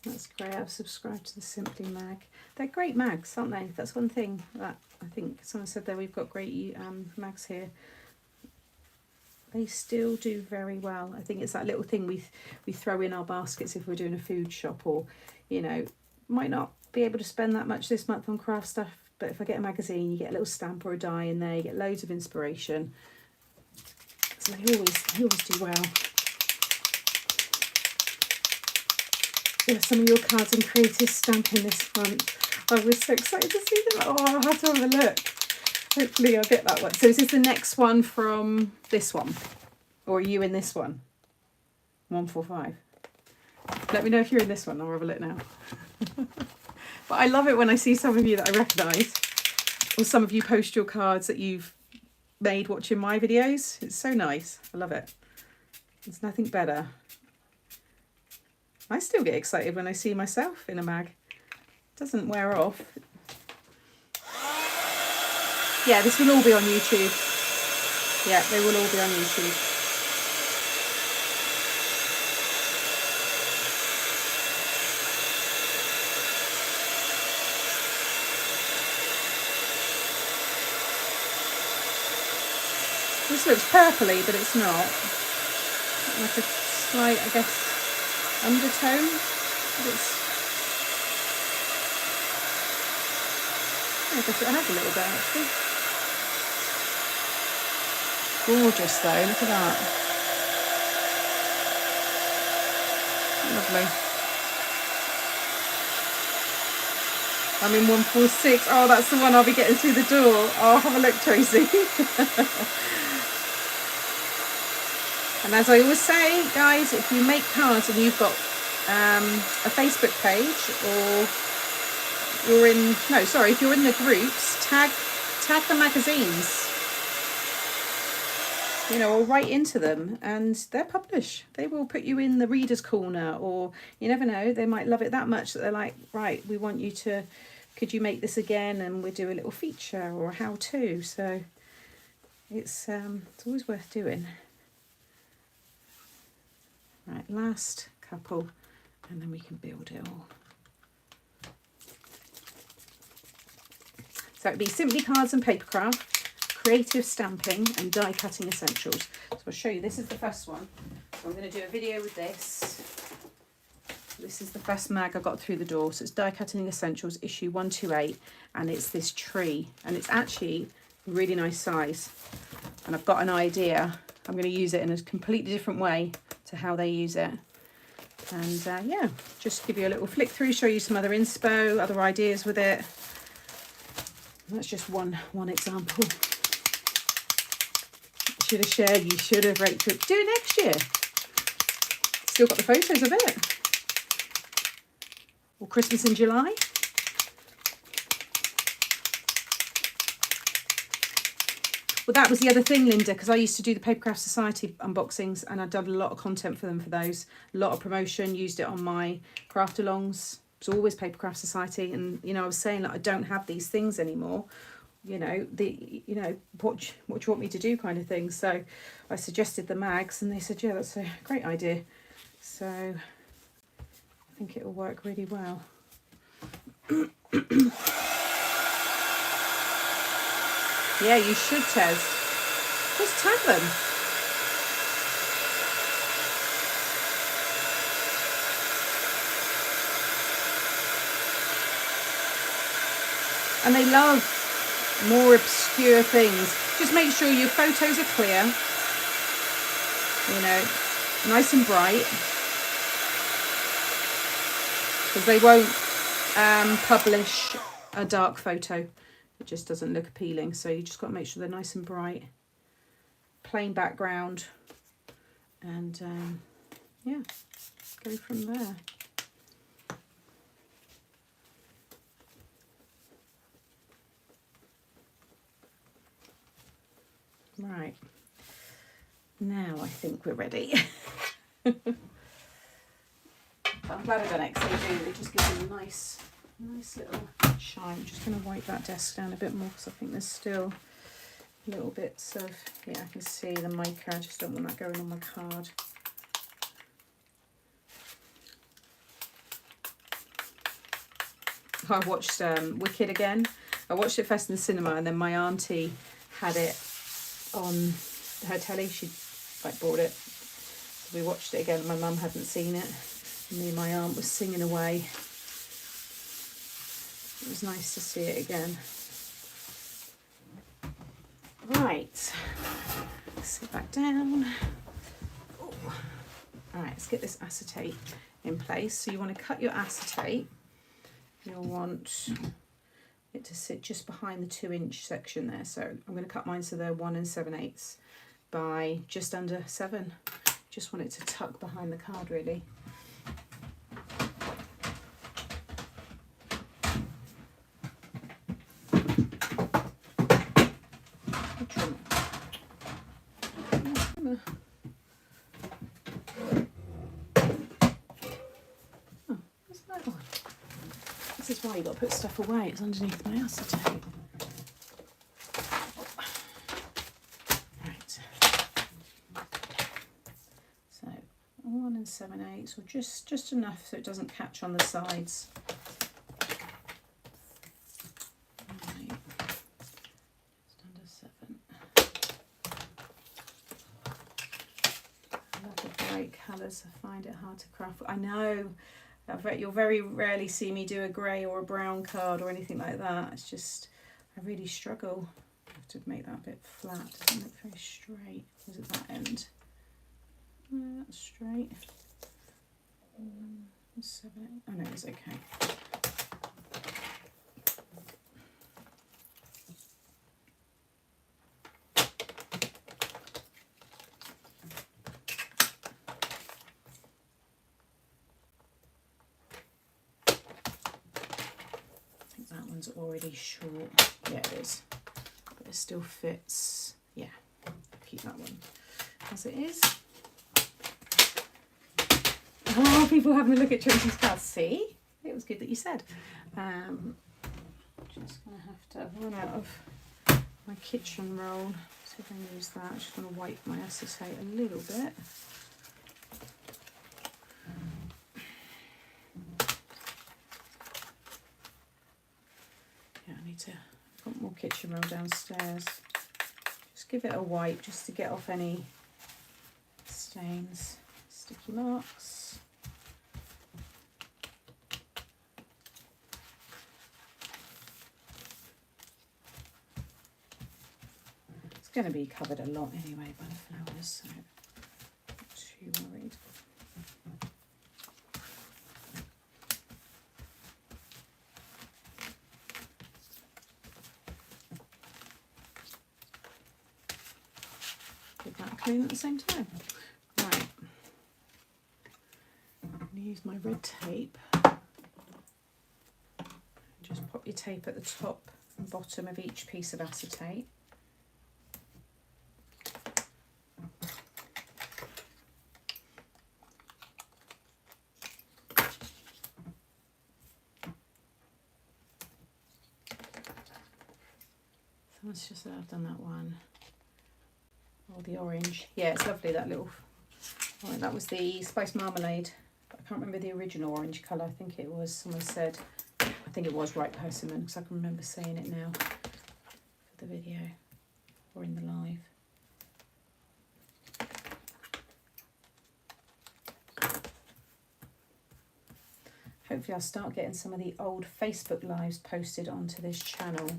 That's great. I've subscribed to the Simply Mag. They're great mags, aren't they? That's one thing that I think someone said there, we've got great mags here. They still do very well. I think it's that little thing we throw in our baskets if we're doing a food shop, or, you know, might not be able to spend that much this month on craft stuff, but if I get a magazine, you get a little stamp or a die in there, you get loads of inspiration. So they always do well. Yeah, some of your cards in Creative Stamping this month. I was so excited to see them. Oh, I'll have to have a look. Hopefully I'll get that one. So is this the next one from this one? Or are you in this one? 145. Let me know if you're in this one. I'll have a look now. But I love it when I see some of you that I recognise. Or some of you post your cards that you've made watching my videos. It's so nice. I love it. There's nothing better. I still get excited when I see myself in a mag. It doesn't wear off. Yeah, this will all be on YouTube. Yeah, they will all be on YouTube. This looks purpley, but it's not. Like a slight, I guess, undertone. I guess it has a little bit actually. Gorgeous though, look at that. Lovely. I'm in 146. Oh, that's the one I'll be getting through the door. Oh, have a look, Tracy. And as I always say, guys, if you make cards and you've got a Facebook page, or you're in, no, sorry, if you're in the groups, tag the magazines, you know, or write into them, and they'll publish. They will put you in the reader's corner, or you never know, they might love it that much that they're like, right, we want you to, could you make this again, and we'll do a little feature or a how-to. So it's always worth doing. Right, last couple, and then we can build it all. So it'd be Simply Cards and Papercraft, Creative Stamping, and Die Cutting Essentials. So I'll show you, this is the first one. So I'm going to do a video with this. This is the first mag I got through the door. So it's Die Cutting Essentials issue 128, and it's this tree, and it's actually a really nice size. And I've got an idea. I'm going to use it in a completely different way to how they use it. And yeah, just give you a little flick through, show you some other inspo, other ideas with it. That's just one example. Should have shared, you should have, Rachel. Do it next year. Still got the photos of it. Or Christmas in July. Well, that was the other thing, Linda, because I used to do the Papercraft Society unboxings, and I'd done a lot of content for them for those. A lot of promotion, used it on my craft alongs. It's always Papercraft Society, and you know, I was saying that I don't have these things anymore. You know, what do you want me to do, kind of thing. So I suggested the mags, and they said, yeah, that's a great idea. So I think it will work really well. Yeah, you should, Tez. Just tag them. And they love more obscure things. Just make sure your photos are clear. You know, nice and bright. Because they won't publish a dark photo. It just doesn't look appealing. So you just got to make sure they're nice and bright. Plain background. And yeah, go from there. Right. Now I think we're ready. I'm glad I've done XAD. It just gives them a nice little shine. I'm just going to wipe that desk down a bit more because I think there's still little bits of, yeah, I can see the mica. I just don't want that going on my card. I watched Wicked again. I watched it first in the cinema, and then my auntie had it on her telly. She like bought it, so we watched it again. My mum hadn't seen it. Me and my aunt was singing away. It was nice to see it again. Right, sit back down. Ooh. All right, let's get this acetate in place. So you want to cut your acetate. You'll want it to sit just behind the 2-inch section there. So I'm going to cut mine so they're 1 7/8 by just under 7. Just want it to tuck behind the card, really. This is why you've got to put stuff away. It's underneath my acetate. Right. So 1 7/8, or just enough so it doesn't catch on the sides. Right. Just under 7. I love the bright colours. I find it hard to craft. I know. You'll very rarely see me do a grey or a brown card or anything like that. It's just, I really struggle. I have to make that a bit flat. It doesn't look very straight. Is it that end? No, that's straight. 7, 8. Oh no, it's okay. Already short. Yeah, it is, but it still fits. Yeah, keep that one as it is. Oh, people having a look at Tracy's cards. See, it was good that you said. Just gonna have to run out of my kitchen roll. See if I can use that. I'm just gonna wipe my acetate a little bit. I've got more kitchen roll downstairs. Just give it a wipe just to get off any stains, sticky marks. It's going to be covered a lot anyway by the flowers, so not too worried. Give that a clean at the same time. Right. I'm going to use my red tape. Just pop your tape at the top and bottom of each piece of acetate. So let's just say I've done that one. Oh, the orange. Yeah, it's lovely, that little... Right, that was the Spice Marmalade. I can't remember the original orange colour. I think it was, someone said, I think it was Ripe Persimmon, because I can remember saying it now for the video or in the live. Hopefully I'll start getting some of the old Facebook lives posted onto this channel,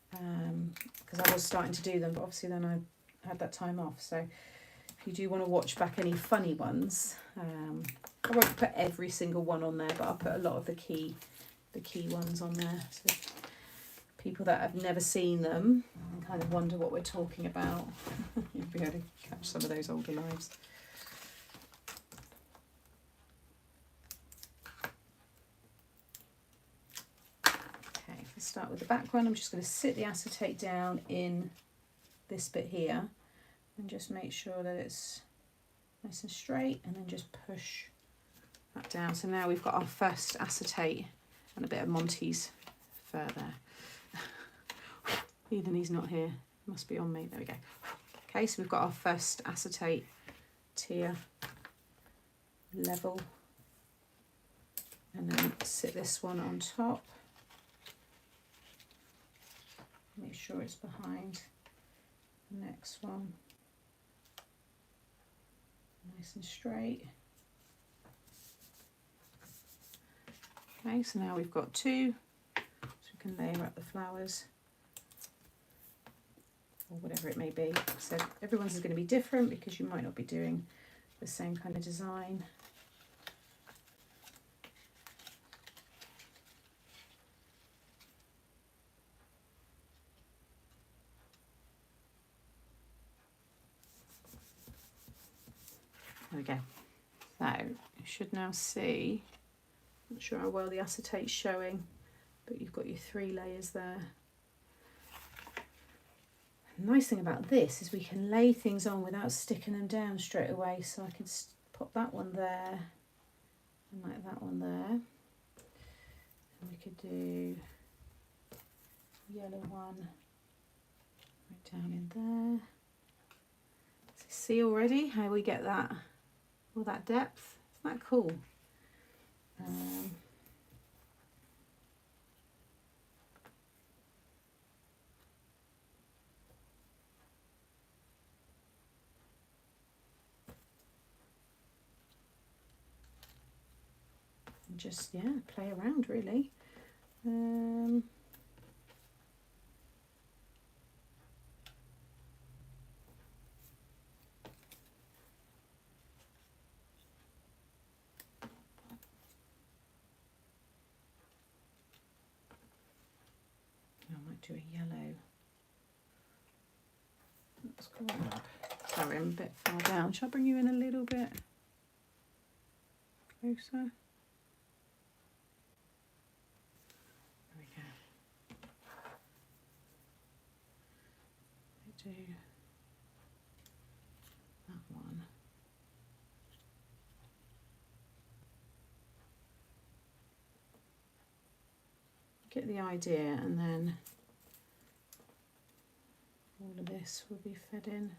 because I was starting to do them, but obviously then I had that time off. So if you do want to watch back any funny ones, I won't put every single one on there, but I'll put a lot of the key ones on there, so people that have never seen them and kind of wonder what we're talking about, you'll be able to catch some of those older lives. Okay, let's start with the back one. I'm just going to sit the acetate down in this bit here and just make sure that it's nice and straight, and then just push that down. So now we've got our first acetate and a bit of Monty's fur there. Even he's not here, must be on me. There we go. Okay, so we've got our first acetate tier level, and then sit this one on top. Make sure it's behind the next one. Nice and straight. Okay, so now we've got two, so we can layer up the flowers, or whatever it may be. So everyone's is going to be different because you might not be doing the same kind of design. There we go. So you should now see, not sure how well the acetate's showing, but you've got your 3 layers there. The nice thing about this is we can lay things on without sticking them down straight away. So I can pop that one there, and like that one there. And we could do yellow one right down in there. So see already how we get that, all that depth? Isn't that cool? Just, yeah, play around really. I might do a yellow. Let's go up. Sorry, I'm a bit far down. Shall I bring you in a little bit closer? Do that one. Get the idea, and then all of this will be fed in.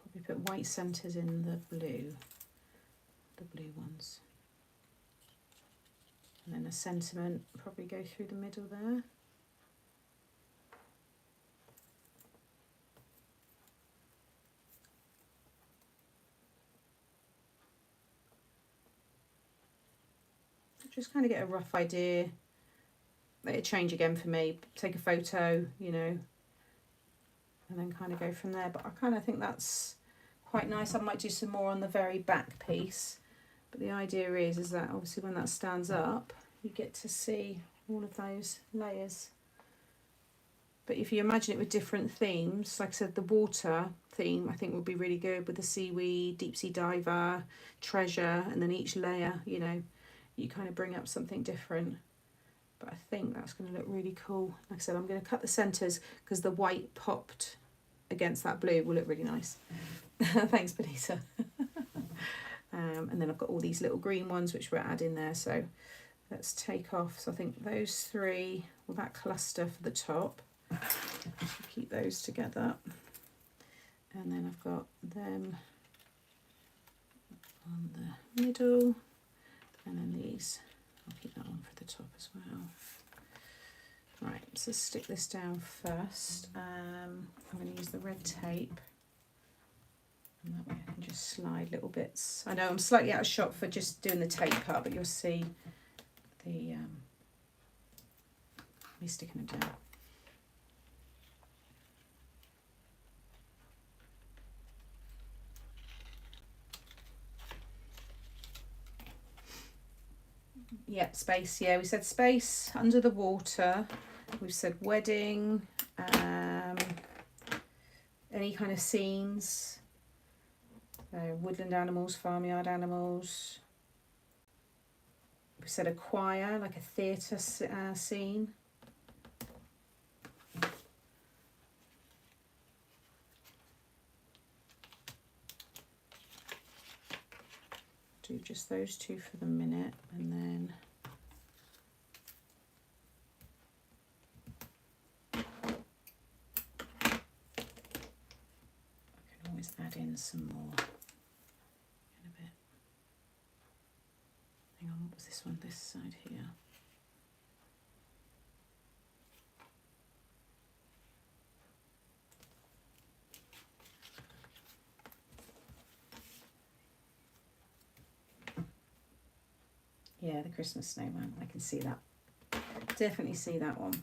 Probably put white centres in the blue ones. And then a sentiment, probably go through the middle there. Just kind of get a rough idea let it change again for me, take a photo, you know, and then kind of go from there. But I kind of think that's quite nice. I might do some more on the very back piece, but the idea is that obviously when that stands up, you get to see all of those layers. But if you imagine it with different themes, like I said, the water theme I think would be really good with the seaweed, deep sea diver, treasure, and then each layer, you know, you kind of bring up something different. But I think that's going to look really cool. Like I said, I'm going to cut the centres because the white popped against that blue will look really nice. Thanks, Benita. And then I've got all these little green ones which we're adding there. So let's take off. So I think those three, well, that cluster for the top. Keep those together. And then I've got them on the middle. And then these, I'll keep that one for the top as well. Right, so stick this down first. I'm going to use the red tape. And that way I can just slide little bits. I know I'm slightly out of shot for just doing the tape part, but you'll see the me sticking them down. Yeah, space. Yeah, we said space, under the water. We've said wedding, any kind of scenes, woodland animals, farmyard animals. We said a choir, like a theatre scene. Do just those two for the minute, and then I can always add in some more in a bit. Hang on, what was this one? This side here. Yeah, the Christmas snowman. I can see that. Definitely see that one.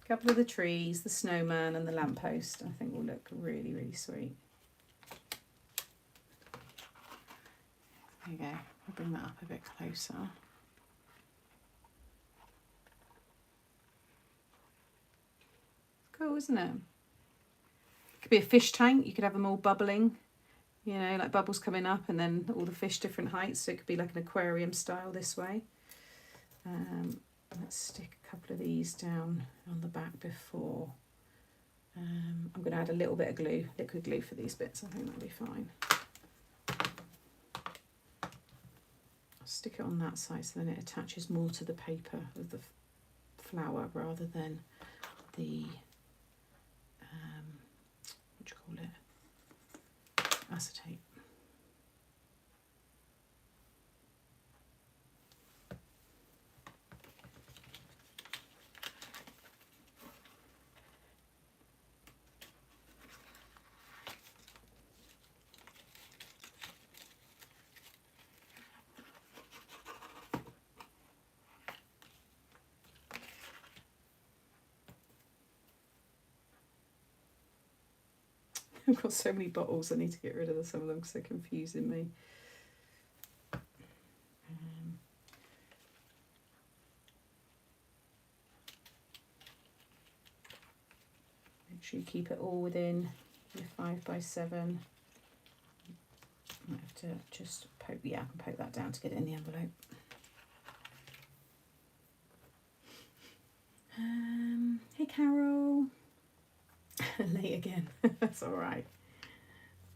A couple of the trees, the snowman and the lamppost, I think will look really, really sweet. There you go. I'll bring that up a bit closer. Cool, isn't it? It could be a fish tank. You could have them all bubbling. You know, like bubbles coming up and then all the fish different heights. So it could be like an aquarium style this way. Let's stick a couple of these down on the back before. I'm going to add a little bit of glue, liquid glue for these bits. I think that'll be fine. I'll stick it on that side so then it attaches more to the paper of the flower rather than the, what do you call it? Acetate. I've got so many bottles, I need to get rid of some of them because they're confusing me. Make sure you keep it all within your 5x7. Might have to just poke, yeah, I can poke that down to get it in the envelope. Hey Carol. Late again. That's all right.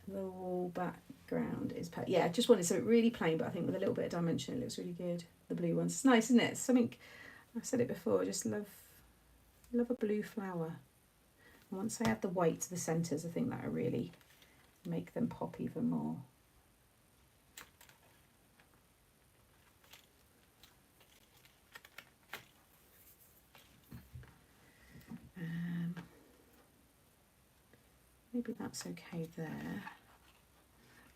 The wall background is yeah, I just wanted something really plain, but I think with a little bit of dimension it looks really good. The blue ones, it's nice, isn't it? It's something, I said it before, I just love a blue flower. And once I add the white to the centres, I think that'll really make them pop even more. Maybe that's okay there.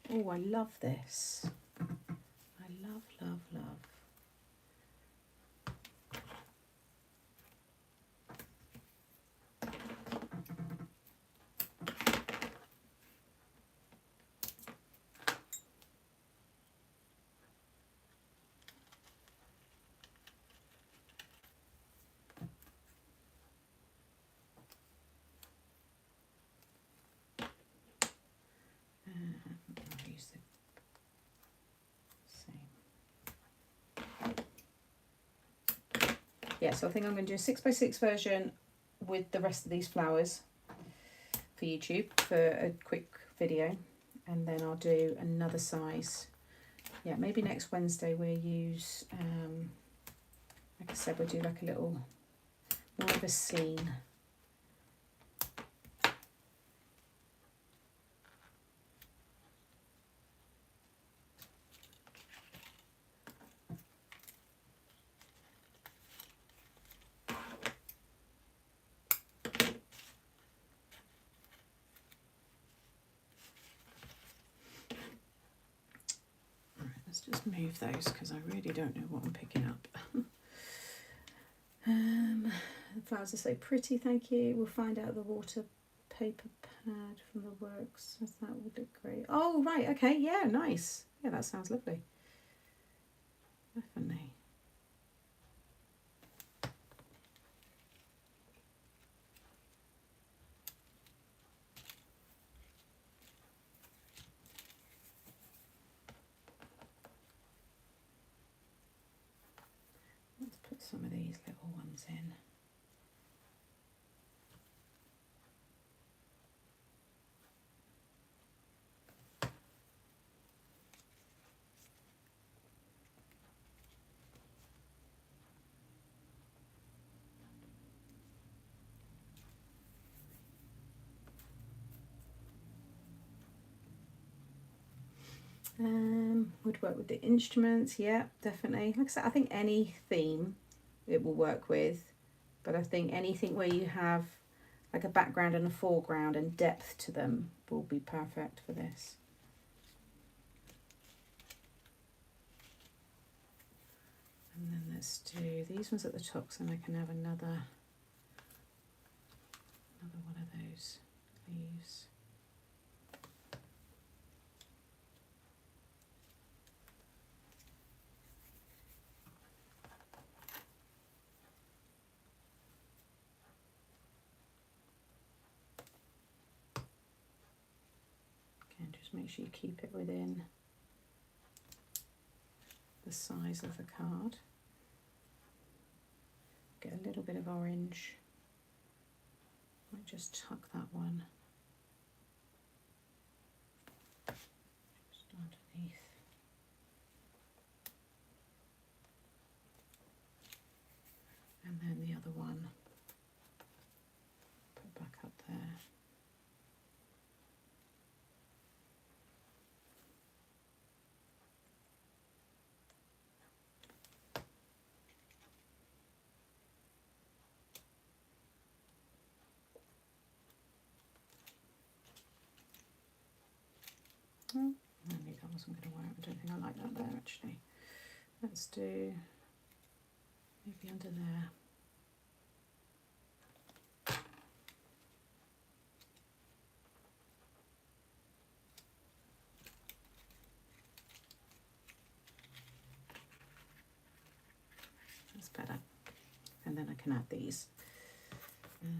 Oh, I love this. I I love, love, love. I'll use the same. Yeah, so I think I'm going to do a 6x6 version with the rest of these flowers for YouTube for a quick video, and then I'll do another size. Yeah, maybe next Wednesday we'll use, like I said, we'll do like a little, more of a scene. Let's just move those because I really don't know what I'm picking up. The flowers are so pretty, thank you. We'll find out the water paper pad from the works. That would look great. Oh, right, okay, yeah, nice. Yeah, that sounds lovely. Definitely. Let's put some of these little ones in. Would work with the instruments, yeah, definitely. Like I said, I think any theme it will work with, but I think anything where you have like a background and a foreground and depth to them will be perfect for this. And then let's do these ones at the top, so I can have another one of those leaves. Okay, just make sure you keep it within the size of the card. Get a little bit of orange. Might just tuck that one just underneath. And then the other one, put back up there. Oh, I knew that wasn't going to work. I don't think I like that there actually. Let's do maybe under there. That's better. And then I can add these. 1,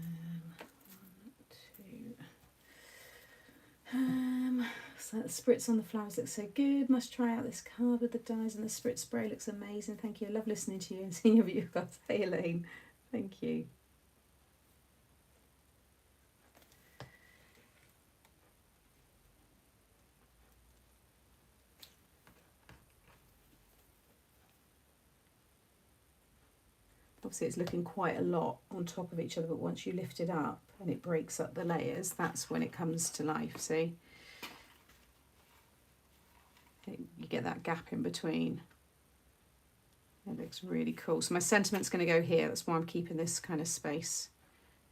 2. So the spritz on the flowers looks so good. Must try out this card with the dyes, and the spritz spray looks amazing. Thank you. I love listening to you and seeing your video cards. Hey Elaine, thank you. Obviously it's looking quite a lot on top of each other, but once you lift it up and it breaks up the layers, that's when it comes to life, see? You get that gap in between. It looks really cool. So my sentiment's going to go here. That's why I'm keeping this kind of space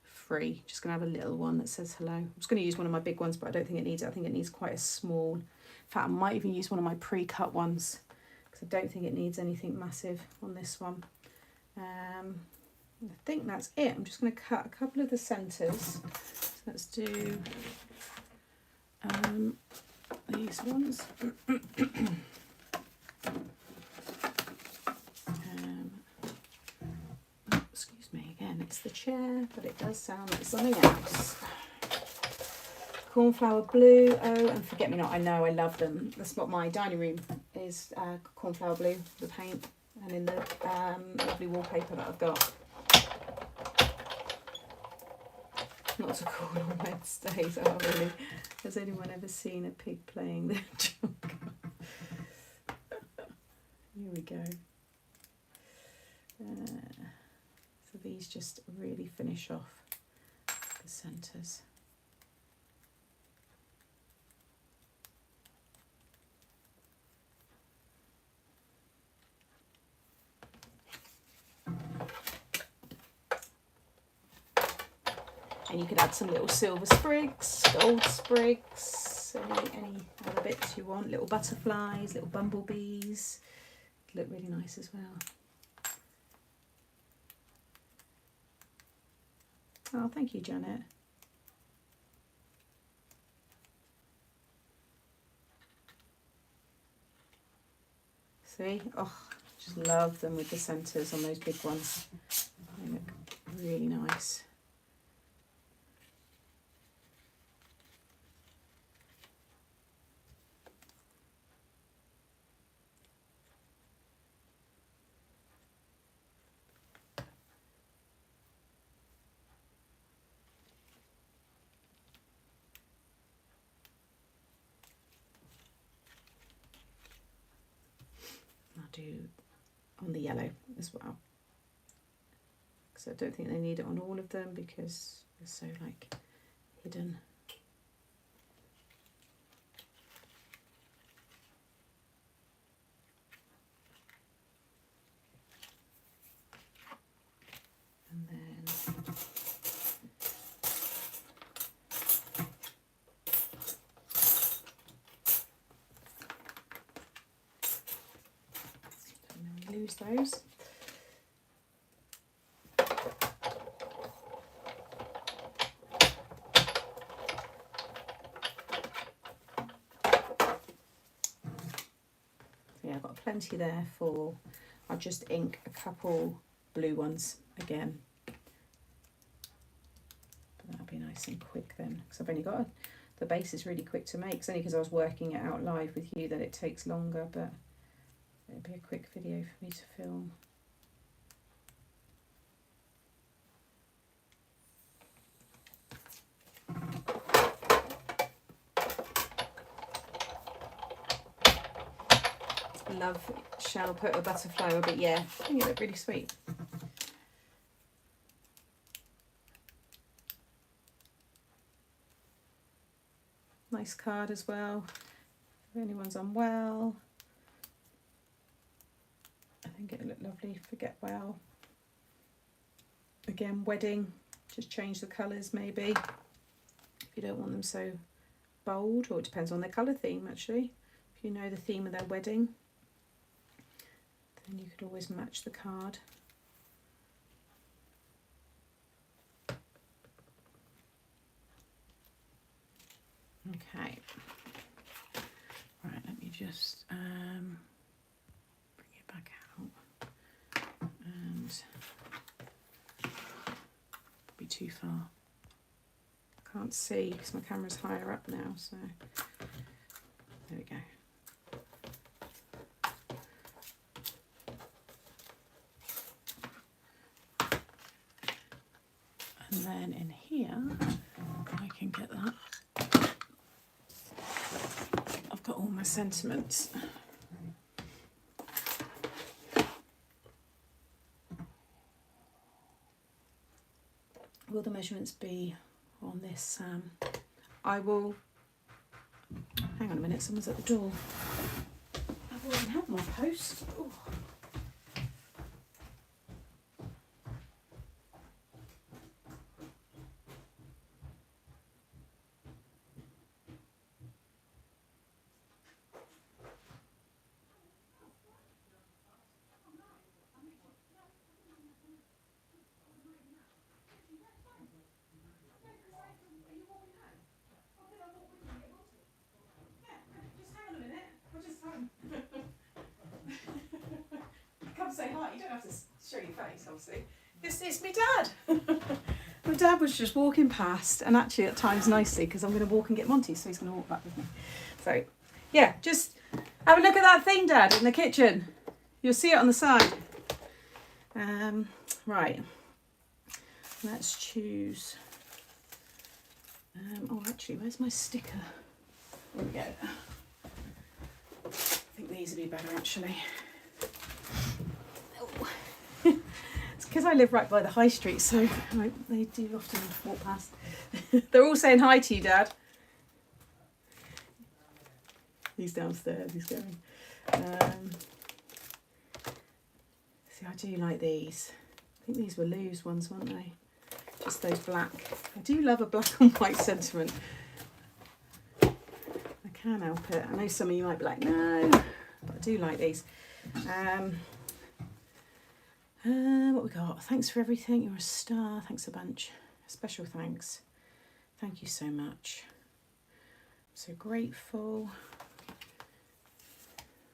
free. Just going to have a little one that says hello. I'm just going to use one of my big ones, but I don't think it needs it. I think it needs quite a small. In fact, I might even use one of my pre-cut ones, because I don't think it needs anything massive on this one. I think that's it. I'm just going to cut a couple of the centres. So let's do these ones. Excuse me again, it's the chair, but it does sound like something else. Cornflower blue, oh, and forget me not, I know, I love them. That's what my dining room is, cornflower blue, the paint, and in the lovely wallpaper that I've got. Not to call on Wednesdays, oh really, has anyone ever seen a pig playing the junk? Here we go. So these just really finish off the centres. And you could add some little silver sprigs, gold sprigs, any other bits you want, little butterflies, little bumblebees. Look really nice as well. Oh, thank you, Janet. See? Oh, just love them with the centres on those big ones. They look really nice. Do on the yellow as well, because I don't think they need it on all of them because they're so like hidden. And then lose those. Yeah, I've got plenty there for, I'll just ink a couple blue ones again. That'll be nice and quick then, because I've only got the base is really quick to make. It's only because I was working it out live with you that it takes longer, but it'll be a quick video for me to film. Love shell put a butterfly, but yeah, I think it looked really sweet. Nice card as well, if anyone's unwell. I think it looked lovely for get well. Again, wedding, just change the colours maybe, if you don't want them so bold, or it depends on their colour theme actually. If you know the theme of their wedding, then you could always match the card. Okay, right, let me just bring it back out, and be too far. Can't see because my camera's higher up now, so there we go. And then in here, I can get that. I've got all my sentiments. Will the measurements be on this? I will. Hang on a minute, someone's at the door. I've already had my post. Ooh. say hi. You don't have to show your face, obviously. This is my dad. My dad was just walking past, and actually at times nicely, because I'm going to walk and get Monty, so he's going to walk back with me. So, yeah, just have a look at that thing, Dad, in the kitchen. You'll see it on the side. Right. Let's choose. Oh, actually, where's my sticker? There we go. I think these would be better, actually. Oh. It's because I live right by the high street, so they do often walk past. They're all saying hi to you, Dad. He's downstairs, he's going. See, I do like these. I think these were Lou's ones, weren't they? Just those black. I do love a black and white sentiment. I can't help it. I know some of you might be like, no, but I do like these. What we got? Thanks for everything. You're a star. Thanks a bunch. Special thanks. Thank you so much. I'm so grateful.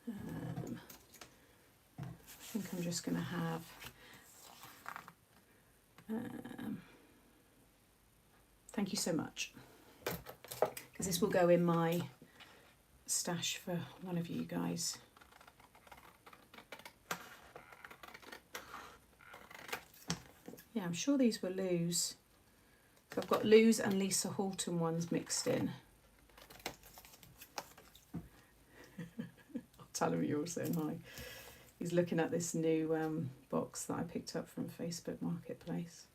I think I'm just going to have thank you so much, because this will go in my stash for one of you guys. Yeah, I'm sure these were Lou's. So I've got Lou's and Lisa Halton ones mixed in. I'll tell him you're all saying hi. He's looking at this new box that I picked up from Facebook Marketplace.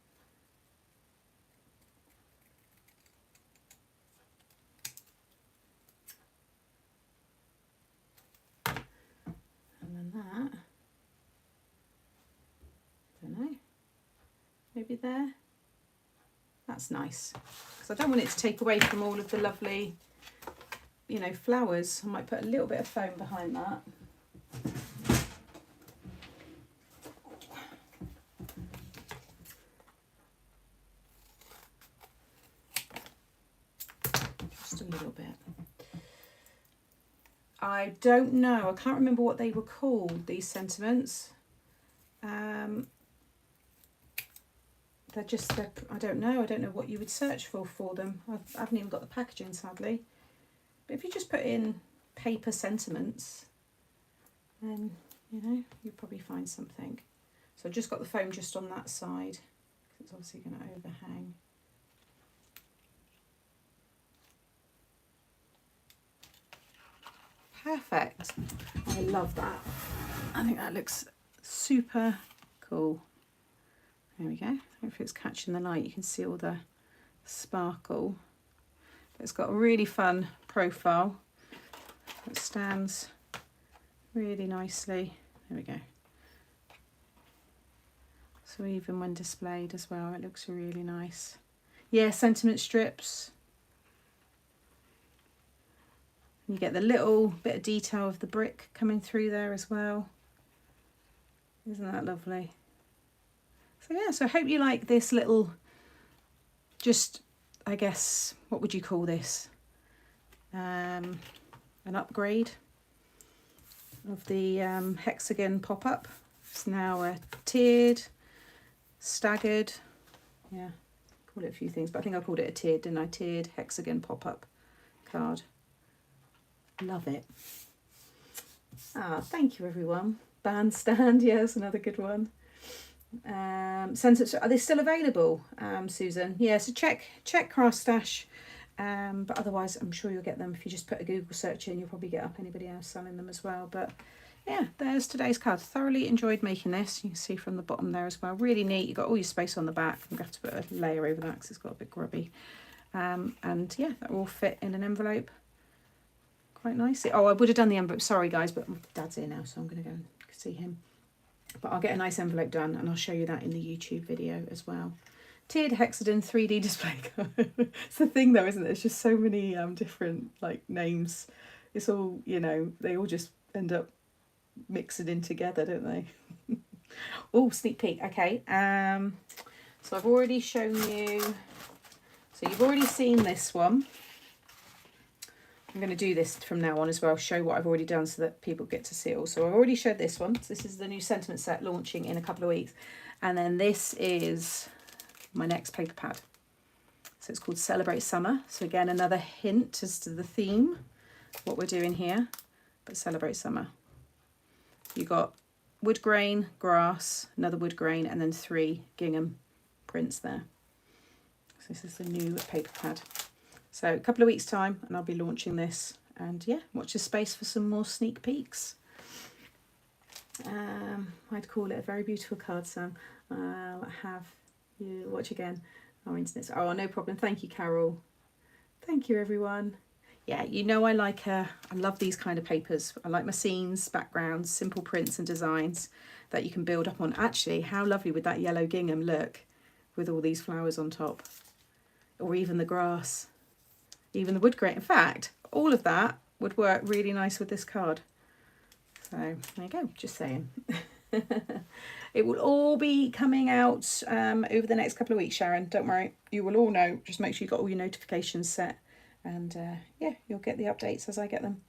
And then that, don't know, maybe there. That's nice, because I don't want it to take away from all of the lovely, you know, flowers. I might put a little bit of foam behind that. Just a little bit. I don't know. I can't remember what they were called, these sentiments. I don't know. I don't know what you would search for them. I haven't even got the packaging, sadly. But if you just put in paper sentiments, then, you know, you'll probably find something. So I've just got the foam just on that side, because it's obviously going to overhang. Perfect. I love that. I think that looks super cool. There we go. Hopefully it's catching the light. You can see all the sparkle. It's got a really fun profile. It stands really nicely. There we go. So even when displayed as well, it looks really nice. Yeah, sentiment strips. You get the little bit of detail of the brick coming through there as well. Isn't that lovely? So yeah, so I hope you like this little, just, I guess, what would you call this? An upgrade of the Hexagon pop-up. It's now a tiered, staggered, yeah, call it a few things, but I think I called it a tiered, didn't I? Tiered Hexagon pop-up card. Love it. Ah, thank you everyone. Bandstand, yes, another good one. Are they still available, Susan? Yeah, so check Craft Stash, but otherwise I'm sure you'll get them. If you just put a Google search in, you'll probably get up anybody else selling them as well. But yeah, there's today's card. Thoroughly enjoyed making this. You can see from the bottom there as well, really neat. You've got all your space on the back. I'm going to have to put a layer over that because it's got a bit grubby, and yeah, that will all fit in an envelope quite nicely. Oh, I would have done the envelope, sorry guys, but my dad's here now, so I'm going to go and see him. But I'll get a nice envelope done and I'll show you that in the YouTube video as well. Tiered Hexagon 3D display card. It's the thing though, isn't it? There's just so many different like names. It's all, you know, they all just end up mixing in together, don't they? Oh, sneak peek. Okay. So I've already shown you. So you've already seen this one. I'm going to do this from now on as well, show what I've already done so that people get to see it all. So I've already showed this one. So this is the new sentiment set launching in a couple of weeks. And then this is my next paper pad. So it's called Celebrate Summer. So again, another hint as to the theme, what we're doing here, but Celebrate Summer. You got wood grain, grass, another wood grain, and then 3 gingham prints there. So this is the new paper pad. So a couple of weeks time and I'll be launching this, and yeah, watch this space for some more sneak peeks. I'd call it a very beautiful card, Sam. I'll have you watch again. Our internet's, oh, no problem. Thank you, Carol. Thank you, everyone. Yeah, you know I love these kind of papers. I like my scenes, backgrounds, simple prints and designs that you can build up on. Actually, how lovely would that yellow gingham look with all these flowers on top? Or even the grass, even the wood grain. In fact, all of that would work really nice with this card. So there you go, just saying. It will all be coming out over the next couple of weeks, Sharon. Don't worry, you will all know. Just make sure you've got all your notifications set. And yeah, you'll get the updates as I get them.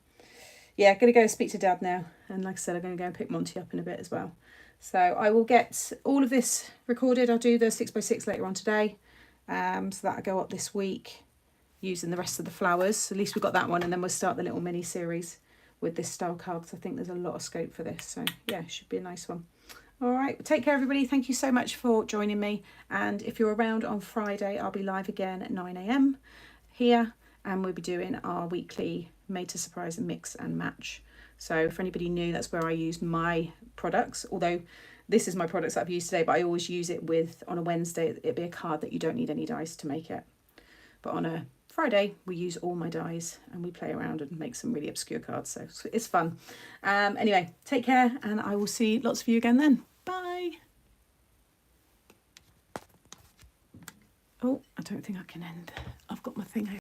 Yeah, going to go speak to Dad now. And like I said, I'm going to go and pick Monty up in a bit as well. So I will get all of this recorded. I'll do the 6x6 later on today. So that'll go up this week using the rest of the flowers. So at least we've got that one. And then we'll start the little mini series with this style card, because I think there's a lot of scope for this. So yeah, should be a nice one. All right, take care, everybody. Thank you so much for joining me. And if you're around on Friday, I'll be live again at 9 AM here. And we'll be doing our weekly Made to Surprise and Mix and Match. So for anybody new, that's where I use my products. Although this is my products that I've used today, but I always use it with, on a Wednesday, it'd be a card that you don't need any dies to make it. But on a Friday, we use all my dies and we play around and make some really obscure cards. So it's fun. Anyway, take care, and I will see lots of you again then. Bye. Oh, I don't think I can end. I've got my thing over.